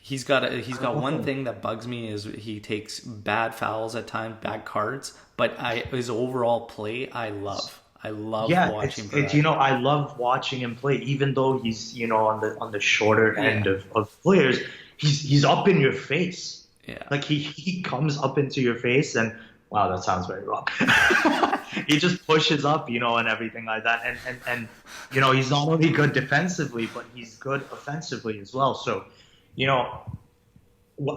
[SPEAKER 1] He's got one thing that bugs me is he takes bad fouls at times, bad cards. But his overall play, I love. Watching Verratti.
[SPEAKER 2] You know, I love watching him play, even though he's, you know, on the shorter end of players. He's up in your face.
[SPEAKER 1] Yeah.
[SPEAKER 2] Like he comes up into your face and wow, that sounds very wrong. He just pushes up, you know, and everything like that. And you know, he's not only good defensively, but he's good offensively as well. So, you know,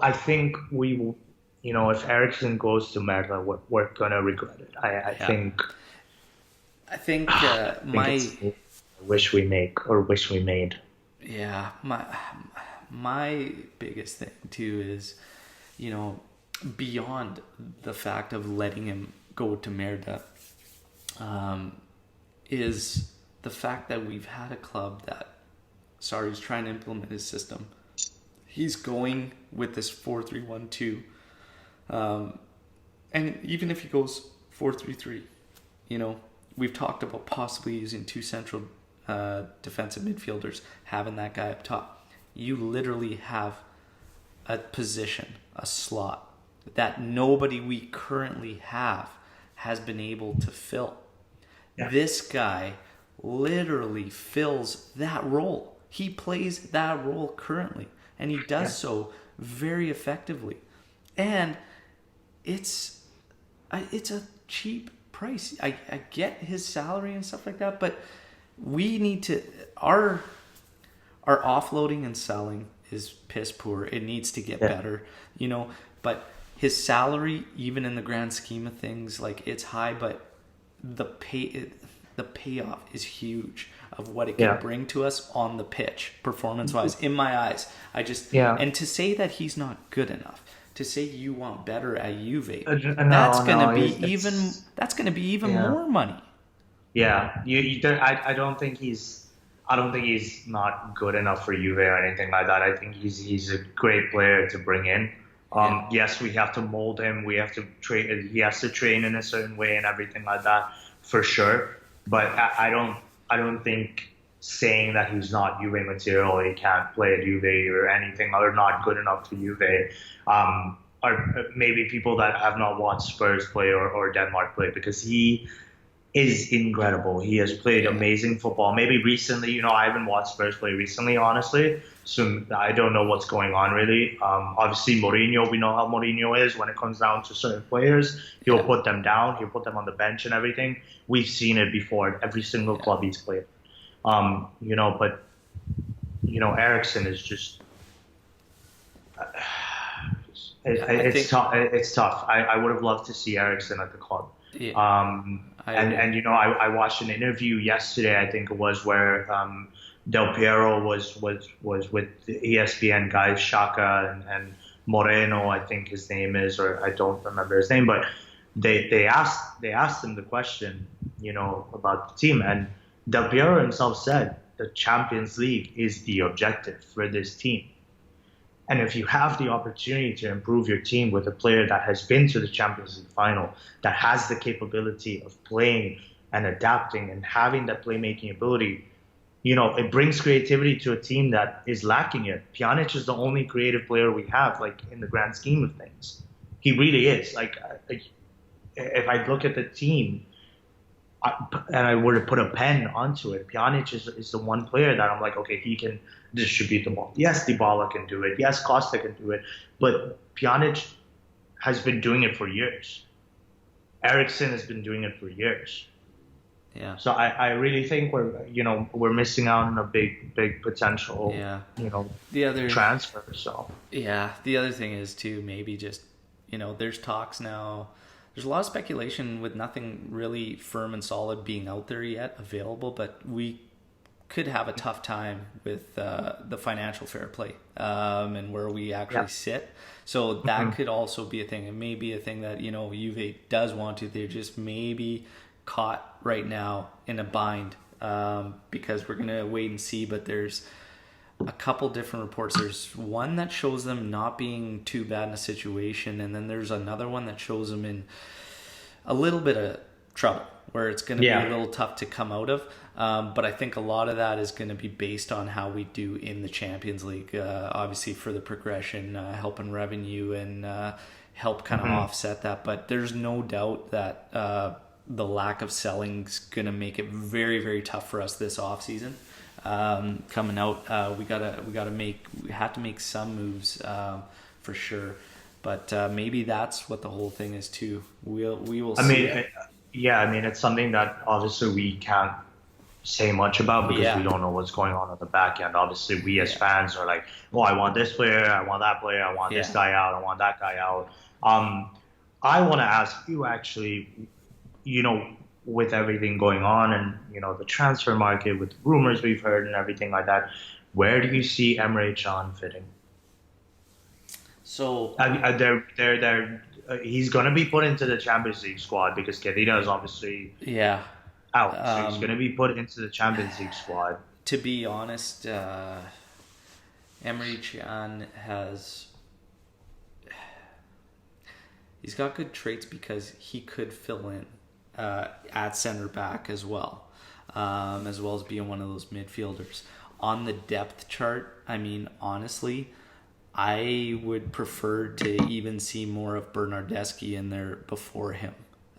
[SPEAKER 2] I think we will, you know, if Eriksen goes to Merda, we're going to regret it. I think
[SPEAKER 1] my
[SPEAKER 2] wish we made.
[SPEAKER 1] Yeah, my biggest thing too is, you know, beyond the fact of letting him go to Merda, is the fact that we've had a club that Sarri's trying to implement his system. He's going with this 4-3-1-2, and even if he goes 4-3-3, you know, we've talked about possibly using two central defensive midfielders, having that guy up top. You literally have a position, a slot that nobody we currently have has been able to fill. Yeah. This guy literally fills that role. He plays that role currently, and he does so very effectively. And it's a cheap price. I get his salary and stuff like that, but we need to our offloading and selling is piss poor. It needs to get better, you know, but his salary, even in the grand scheme of things, like, it's high, but the payoff is huge of what it can bring to us on the pitch, performance-wise, in my eyes. And to say that he's not good enough, to say you want better at Juve, that's going to be even more money.
[SPEAKER 2] Yeah, I don't think he's not good enough for Juve or anything like that. I think he's a great player to bring in. Yes, we have to mold him. We have to train. He has to train in a certain way and everything like that, for sure. But I don't think saying that he's not Juve material, or he can't play at Juve or anything, or not good enough for Juve, are maybe people that have not watched Spurs play or Denmark play, because he is incredible. He has played amazing football. Maybe recently, you know, I haven't watched Spurs play recently, honestly, so I don't know what's going on really. Obviously, Mourinho, we know how Mourinho is when it comes down to certain players. He'll put them down. He'll put them on the bench and everything. We've seen it before at every single club he's played. But Ericsson is just it's tough. It's tough. I would have loved to see Ericsson at the club.
[SPEAKER 1] Yeah,
[SPEAKER 2] I watched an interview yesterday. I think it was where Del Piero was with the ESPN guys, Shaka and Moreno, I think his name is, or I don't remember his name, but they asked him the question, about the team, and Del Piero himself said the Champions League is the objective for this team. And if you have the opportunity to improve your team with a player that has been to the Champions League final, that has the capability of playing and adapting and having that playmaking ability, it brings creativity to a team that is lacking it. Pjanic is the only creative player we have, like, in the grand scheme of things. He really is. Like if I look at the team, and I were to put a pen onto it, Pjanic is the one player that I'm like, okay, he can distribute the ball. Yes, Dibala can do it. Yes, Costa can do it. But Pjanic has been doing it for years. Ericsson has been doing it for years.
[SPEAKER 1] Yeah.
[SPEAKER 2] So I really think we're missing out on a big potential,
[SPEAKER 1] the other
[SPEAKER 2] transfer. So
[SPEAKER 1] yeah, the other thing is too, maybe just, there's talks now. There's a lot of speculation with nothing really firm and solid being out there yet available, but we could have a tough time with the financial fair play and where we actually sit. So that could also be a thing. It may be a thing that, Juve does want to. They're just maybe caught right now in a bind because we're going to wait and see. But there's a couple different reports. There's one that shows them not being too bad in a situation, and then there's another one that shows them in a little bit of trouble where it's going to be a little tough to come out of. But I think a lot of that is going to be based on how we do in the Champions League, obviously for the progression, helping revenue and help kind of offset that. But there's no doubt that the lack of selling is going to make it very, very tough for us this offseason. Coming out, we have to make some moves for sure. But maybe that's what the whole thing is too. We will see.
[SPEAKER 2] It's something that obviously we can't say much about because we don't know what's going on at the back end. Obviously, we as fans are like, oh, I want this player, I want that player, I want this guy out, I want that guy out. I want to ask you actually, with everything going on and, the transfer market with the rumors we've heard and everything like that, where do you see Emre Can fitting?
[SPEAKER 1] So
[SPEAKER 2] he's going to be put into the Champions League squad because Kedira is obviously out. So he's going to be put into the Champions League squad.
[SPEAKER 1] To be honest, Emre Can he's got good traits because he could fill in at center back as well as being one of those midfielders. On the depth chart, honestly, I would prefer to even see more of Bernardeschi in there before him.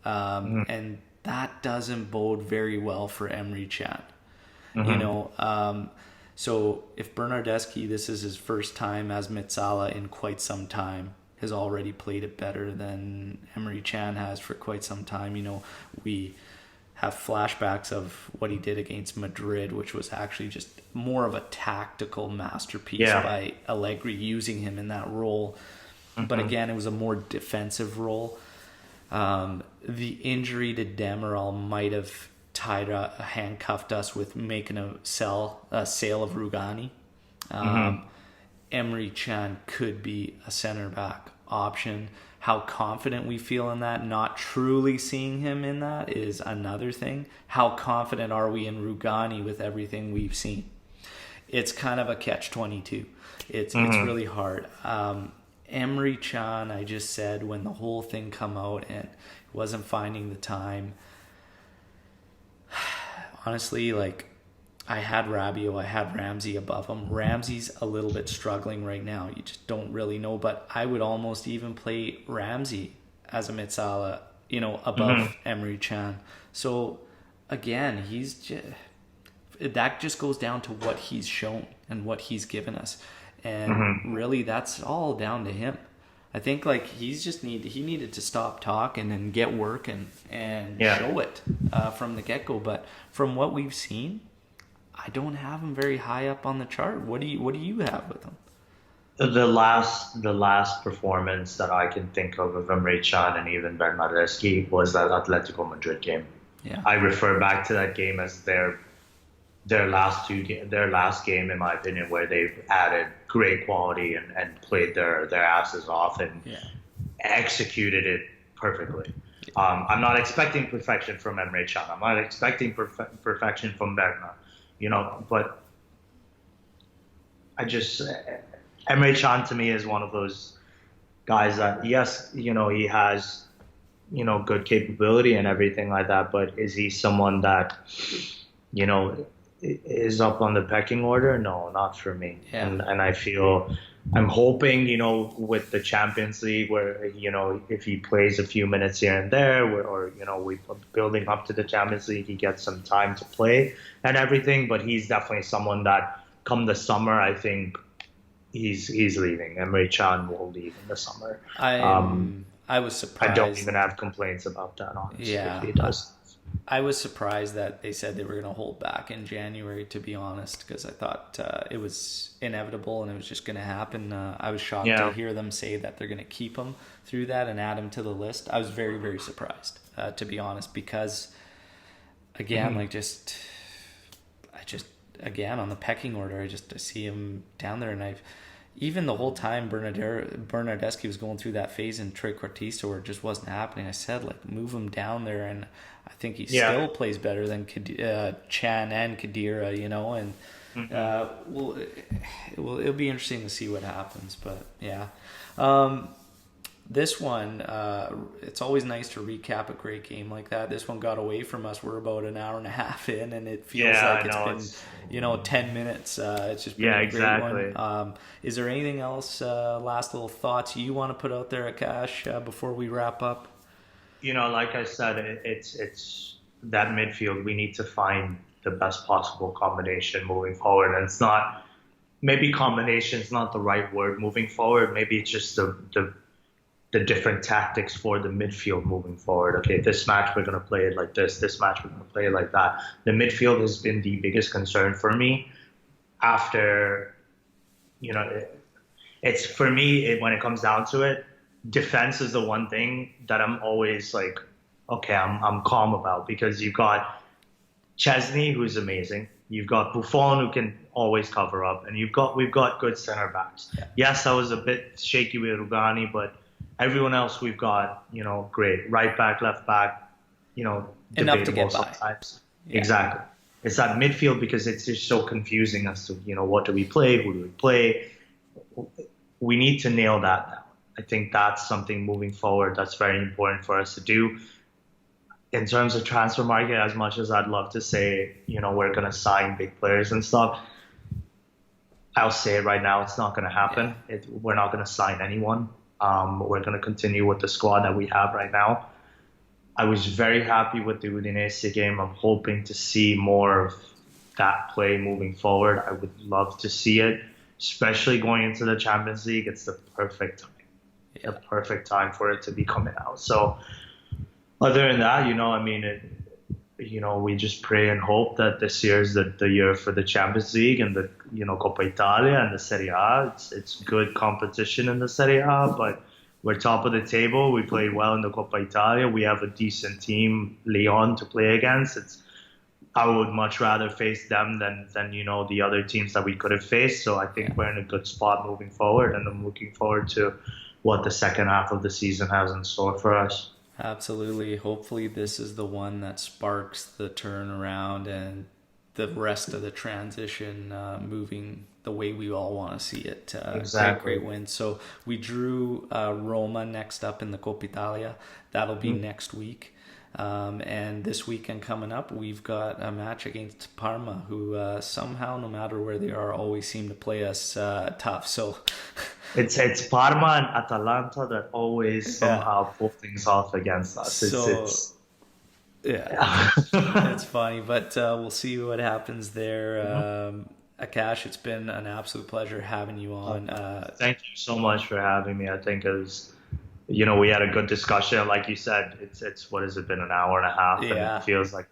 [SPEAKER 1] And that doesn't bode very well for Emre Can. So if Bernardeschi, this is his first time as Metsala in quite some time, has already played it better than Emre Can has for quite some time. We have flashbacks of what he did against Madrid, which was actually just more of a tactical masterpiece by Allegri using him in that role. But again, it was a more defensive role. The injury to Demiral might have handcuffed us with making a sale of Rugani. Emre Can could be a center back option. How confident we feel in that, not truly seeing him in that, is another thing. How confident are we in Rugani with everything we've seen? It's kind of a catch-22. It's really hard. Emre Can, I just said when the whole thing come out and wasn't finding the time. Honestly, I had Rabiot, I had Ramsey above him. Ramsey's a little bit struggling right now. You just don't really know. But I would almost even play Ramsey as a Metsala, above Emre Can. So, again, that just goes down to what he's shown and what he's given us. And really, that's all down to him. I think he needed to stop talking and get working and show it from the get-go. But from what we've seen, I don't have him very high up on the chart. What do you have with him?
[SPEAKER 2] The last performance that I can think of Emre Can and even Bernardeschi was that Atletico Madrid game.
[SPEAKER 1] Yeah.
[SPEAKER 2] I refer back to that game as their last game, in my opinion, where they've added great quality and played their asses off and executed it perfectly. I'm not expecting perfection from Emre Can. I'm not expecting perfection from Berna, but Emre Can to me is one of those guys that, yes, he has, good capability and everything like that, but is he someone that, is up on the pecking order? No, not for me.
[SPEAKER 1] Yeah.
[SPEAKER 2] And I'm hoping, with the Champions League where, if he plays a few minutes here and there or, we building up to the Champions League, he gets some time to play and everything, but he's definitely someone that come the summer, I think he's leaving. Emre Can will leave in the summer.
[SPEAKER 1] I was surprised.
[SPEAKER 2] I don't even have complaints about that, honestly, if he does.
[SPEAKER 1] I was surprised that they said they were going to hold back in January, to be honest, because I thought it was inevitable and it was just going to happen. I was shocked to hear them say that they're going to keep him through that and add him to the list. I was very, very surprised, to be honest, because, again, again, on the pecking order, I see him down there, and even the whole time Bernardeschi was going through that phase in Trequartista where it just wasn't happening, I said, move him down there, and I think he still plays better than Chan and Khedira, and it'll be interesting to see what happens, but yeah. This one, it's always nice to recap a great game like that. This one got away from us. We're about an hour and a half in, and it feels like it's been, 10 minutes. It's just been a great one. Is there anything else, last little thoughts you want to put out there, Aakash, before we wrap up?
[SPEAKER 2] Like I said, it's that midfield. We need to find the best possible combination moving forward. And it's not, maybe combination is not the right word moving forward. Maybe it's just the different tactics for the midfield moving forward. Okay, this match we're going to play it like this match we're going to play it like that. The midfield has been the biggest concern for me after, it's for me, when it comes down to it, defense is the one thing that I'm always like, okay, I'm calm about, because you've got Chesney, who's amazing. You've got Buffon, who can always cover up, and we've got good center backs. Yeah. Yes, I was a bit shaky with Rugani, but everyone else we've got, great. Right back, left back,
[SPEAKER 1] enough to get by.
[SPEAKER 2] Sometimes. Yeah. Exactly. It's that midfield, because it's just so confusing as to, what do we play? Who do we play? We need to nail that down. I think that's something moving forward that's very important for us to do. In terms of transfer market, as much as I'd love to say, we're going to sign big players and stuff, I'll say it right now, it's not going to happen. Yeah. We're not going to sign anyone. We're going to continue with the squad that we have right now. I was very happy with the Udinese game. I'm hoping to see more of that play moving forward. I would love to see it, especially going into the Champions League. It's the perfect time. The perfect time for it to be coming out. So other than that, we just pray and hope that this year is the year for the Champions League and the, Coppa Italia and the Serie A. It's good competition in the Serie A, but we're top of the table. We played well in the Coppa Italia. We have a decent team, Lyon, to play against. I would much rather face them than the other teams that we could have faced. So I think we're in a good spot moving forward, and I'm looking forward to what the second half of the season has in store for us.
[SPEAKER 1] Absolutely. Hopefully this is the one that sparks the turnaround and the rest of the transition moving the way we all want to see it.
[SPEAKER 2] Exactly.
[SPEAKER 1] Great win. So we drew Roma next up in the Coppa Italia. That'll be next week. And this weekend coming up, we've got a match against Parma, who somehow, no matter where they are, always seem to play us tough. So
[SPEAKER 2] it's Parma and Atalanta that always somehow pull things off against us.
[SPEAKER 1] It's funny, but we'll see what happens there. Aakash, it's been an absolute pleasure having you on.
[SPEAKER 2] Thank you so much for having me. I think it was, we had a good discussion. Like you said, it's what has it been, an hour and a half?
[SPEAKER 1] Yeah.
[SPEAKER 2] And it feels like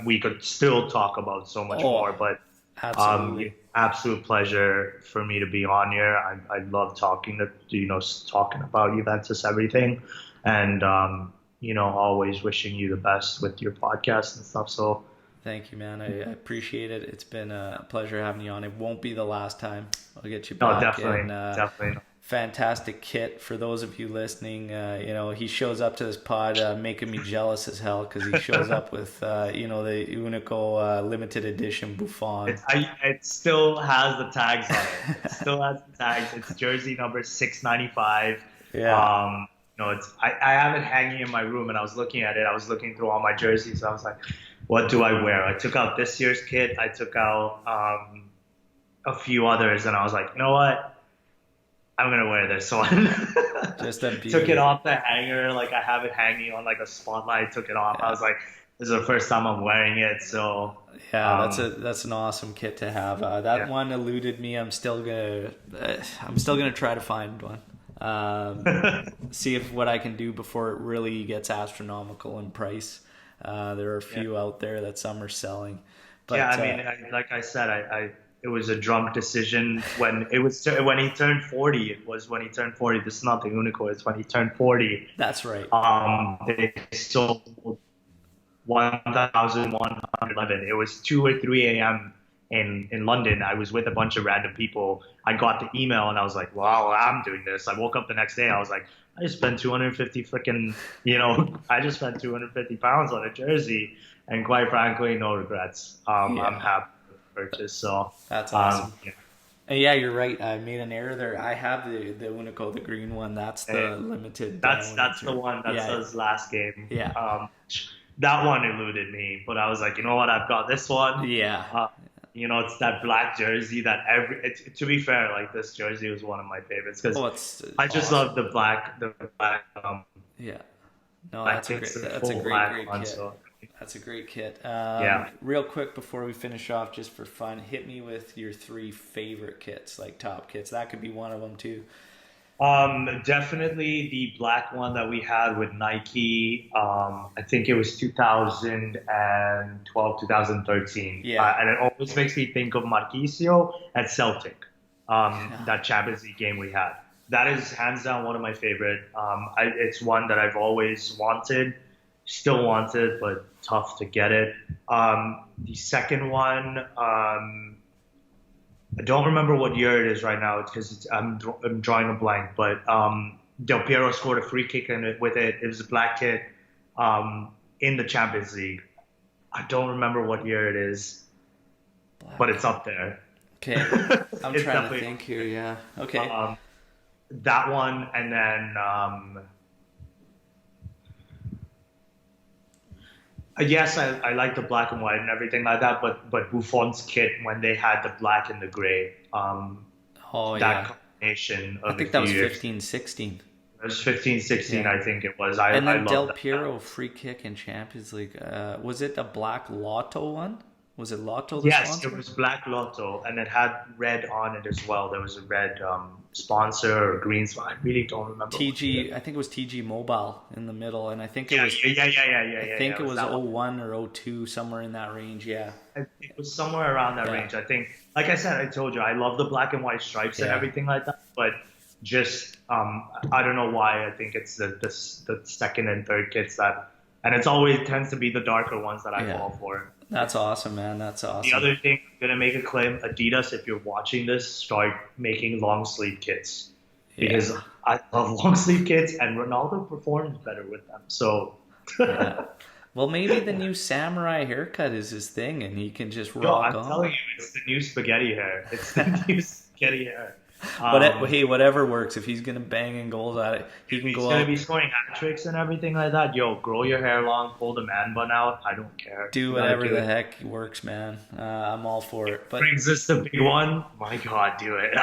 [SPEAKER 2] we could still talk about so much more, but
[SPEAKER 1] Absolutely.
[SPEAKER 2] Absolute pleasure for me to be on here. I love talking talking about Juventus, everything, and always wishing you the best with your podcast and stuff. So
[SPEAKER 1] Thank you, man. I appreciate it. It's been a pleasure having you on. It won't be the last time. I'll get you
[SPEAKER 2] no,
[SPEAKER 1] back.
[SPEAKER 2] definitely,
[SPEAKER 1] And
[SPEAKER 2] definitely.
[SPEAKER 1] fantastic kit for those of you listening. He shows up to this pod, making me jealous as hell because he shows up with, the Unico limited edition Buffon.
[SPEAKER 2] It still has the tags on it. It still has the tags. It's jersey number 695.
[SPEAKER 1] Yeah.
[SPEAKER 2] I have it hanging in my room, and I was looking at it. I was looking through all my jerseys. I was like, what do I wear? I took out this year's kit. I took out a few others, and I was like, you know what? I'm gonna wear this one.
[SPEAKER 1] Just a beauty.
[SPEAKER 2] Took it off the hanger, like I have it hanging on like a spotlight. Took it off.
[SPEAKER 1] Yeah.
[SPEAKER 2] I was like, this is the first time I'm wearing it, so
[SPEAKER 1] yeah, that's an awesome kit to have. That one eluded me. I'm still gonna try to find one. See if what I can do before it really gets astronomical in price. There are a few out there that some are selling. But,
[SPEAKER 2] yeah, I mean, like I said, it was a drunk decision when he turned 40. It was when he turned 40. This is not the Unico. It's when he turned 40.
[SPEAKER 1] That's right.
[SPEAKER 2] They sold 1,111. It was 2 or 3 a.m. in London. I was with a bunch of random people. I got the email and I was like, wow, I'm doing this. I woke up the next day. I was like, I just spent 250 I just spent 250 pounds on a jersey, and quite frankly, no regrets. I'm happy with the purchase. So
[SPEAKER 1] that's awesome. And yeah, you're right. I made an error there. I have the Unico, the green one. That's the limited.
[SPEAKER 2] That's the one that says last game.
[SPEAKER 1] Yeah.
[SPEAKER 2] That one eluded me, but I was like, you know what? I've got this one.
[SPEAKER 1] Yeah.
[SPEAKER 2] It's that black jersey that to be fair, like this jersey was one of my favorites because I just love the black.
[SPEAKER 1] Yeah. No, that's a great kit. So. That's a great kit. Real quick before we finish off, just for fun, hit me with your 3 favorite kits, like top kits. That could be one of them too.
[SPEAKER 2] Definitely the black one that we had with Nike. I think it was 2012, 2013.
[SPEAKER 1] Yeah.
[SPEAKER 2] And it always makes me think of Marquisio at Celtic. That Champions League game we had. That is hands down one of my favorite. It's one that I've always wanted, still wanted, but tough to get it. The second one, I don't remember what year it is right now because I'm drawing a blank, but Del Piero scored a free kick with it. It was a black kit in the Champions League. I don't remember what year it is, but it's up there.
[SPEAKER 1] Okay, I'm trying to think here. Yeah, okay.
[SPEAKER 2] That one, and then yes, I like the black and white and everything like that, but Buffon's kit when they had the black and the gray, that combination of
[SPEAKER 1] I think that was 15, 16.
[SPEAKER 2] It was 15, 16,
[SPEAKER 1] Yeah.
[SPEAKER 2] I think it was.
[SPEAKER 1] And then Del
[SPEAKER 2] that.
[SPEAKER 1] Piero free kick in Champions League. Was it a black Lotto one? Was it Lotto?
[SPEAKER 2] Yes,
[SPEAKER 1] sponsor?
[SPEAKER 2] it was black Lotto, and it had red on it as well. There was a red sponsor or green sponsor. I really don't remember.
[SPEAKER 1] TG, I think it was TG Mobile in the middle, and I think it was.
[SPEAKER 2] I
[SPEAKER 1] think it was 01 or 02, somewhere in that range. Yeah.
[SPEAKER 2] It was somewhere around that range. I think, like I said, I told you, I love the black and white stripes and everything like that, but just I don't know why. I think it's the second and third kits and it's always tends to be the darker ones that I fall for.
[SPEAKER 1] That's awesome, man. That's awesome.
[SPEAKER 2] The other thing, I'm gonna make a claim. Adidas, if you're watching this, start making long sleeve kits because I love long sleeve kits, and Ronaldo performs better with them. So,
[SPEAKER 1] well, maybe the new samurai haircut is his thing, and he can just rock on.
[SPEAKER 2] I'm telling you, it's the new spaghetti hair. It's the new spaghetti hair.
[SPEAKER 1] But hey, whatever works. If he's gonna bang in goals at it, he can go.
[SPEAKER 2] He's gonna be scoring hat tricks and everything like that. Yo, grow your hair long, pull the man bun out. I don't care.
[SPEAKER 1] Do whatever the heck works, man. I'm all for it. But
[SPEAKER 2] brings us the big one. My God, do it.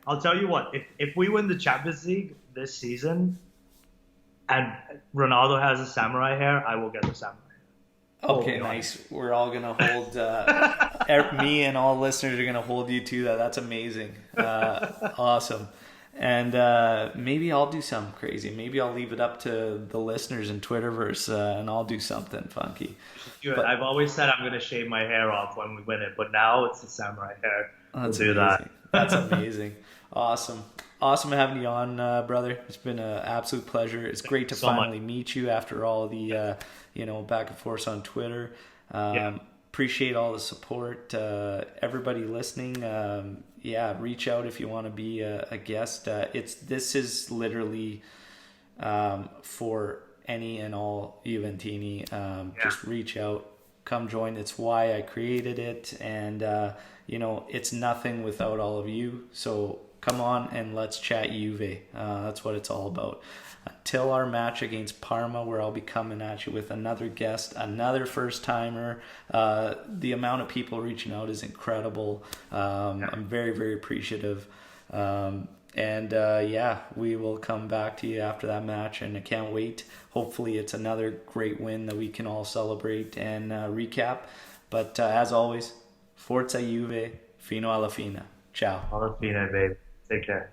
[SPEAKER 2] I'll tell you what. If we win the Champions League this season, and Ronaldo has a samurai hair, I will get the samurai.
[SPEAKER 1] Okay, nice. We're all gonna hold me and all listeners are gonna hold you to that. That's amazing. Awesome. And maybe I'll do something crazy. Maybe I'll leave it up to the listeners in Twitterverse, and I'll do something funky. But
[SPEAKER 2] I've always said I'm gonna shave my hair off when we win it, but now it's the samurai hair. We'll
[SPEAKER 1] that's
[SPEAKER 2] do that.
[SPEAKER 1] amazing. That's amazing. Awesome. Awesome having you on, brother. It's been an absolute pleasure. It's great to
[SPEAKER 2] so much.
[SPEAKER 1] finally meet you after all the, back and forth on Twitter. Appreciate all the support. Everybody listening, reach out if you want to be a guest. This is literally for any and all Juventini. Just reach out, come join. It's why I created it, and it's nothing without all of you. So come on and let's chat Juve. That's what it's all about. Until our match against Parma, where I'll be coming at you with another guest, another first timer. The amount of people reaching out is incredible. I'm very, very appreciative. We will come back to you after that match, and I can't wait. Hopefully it's another great win that we can all celebrate and recap. But as always, Forza Juve, fino alla fine. Ciao.
[SPEAKER 2] Alla fine, babe. Take care.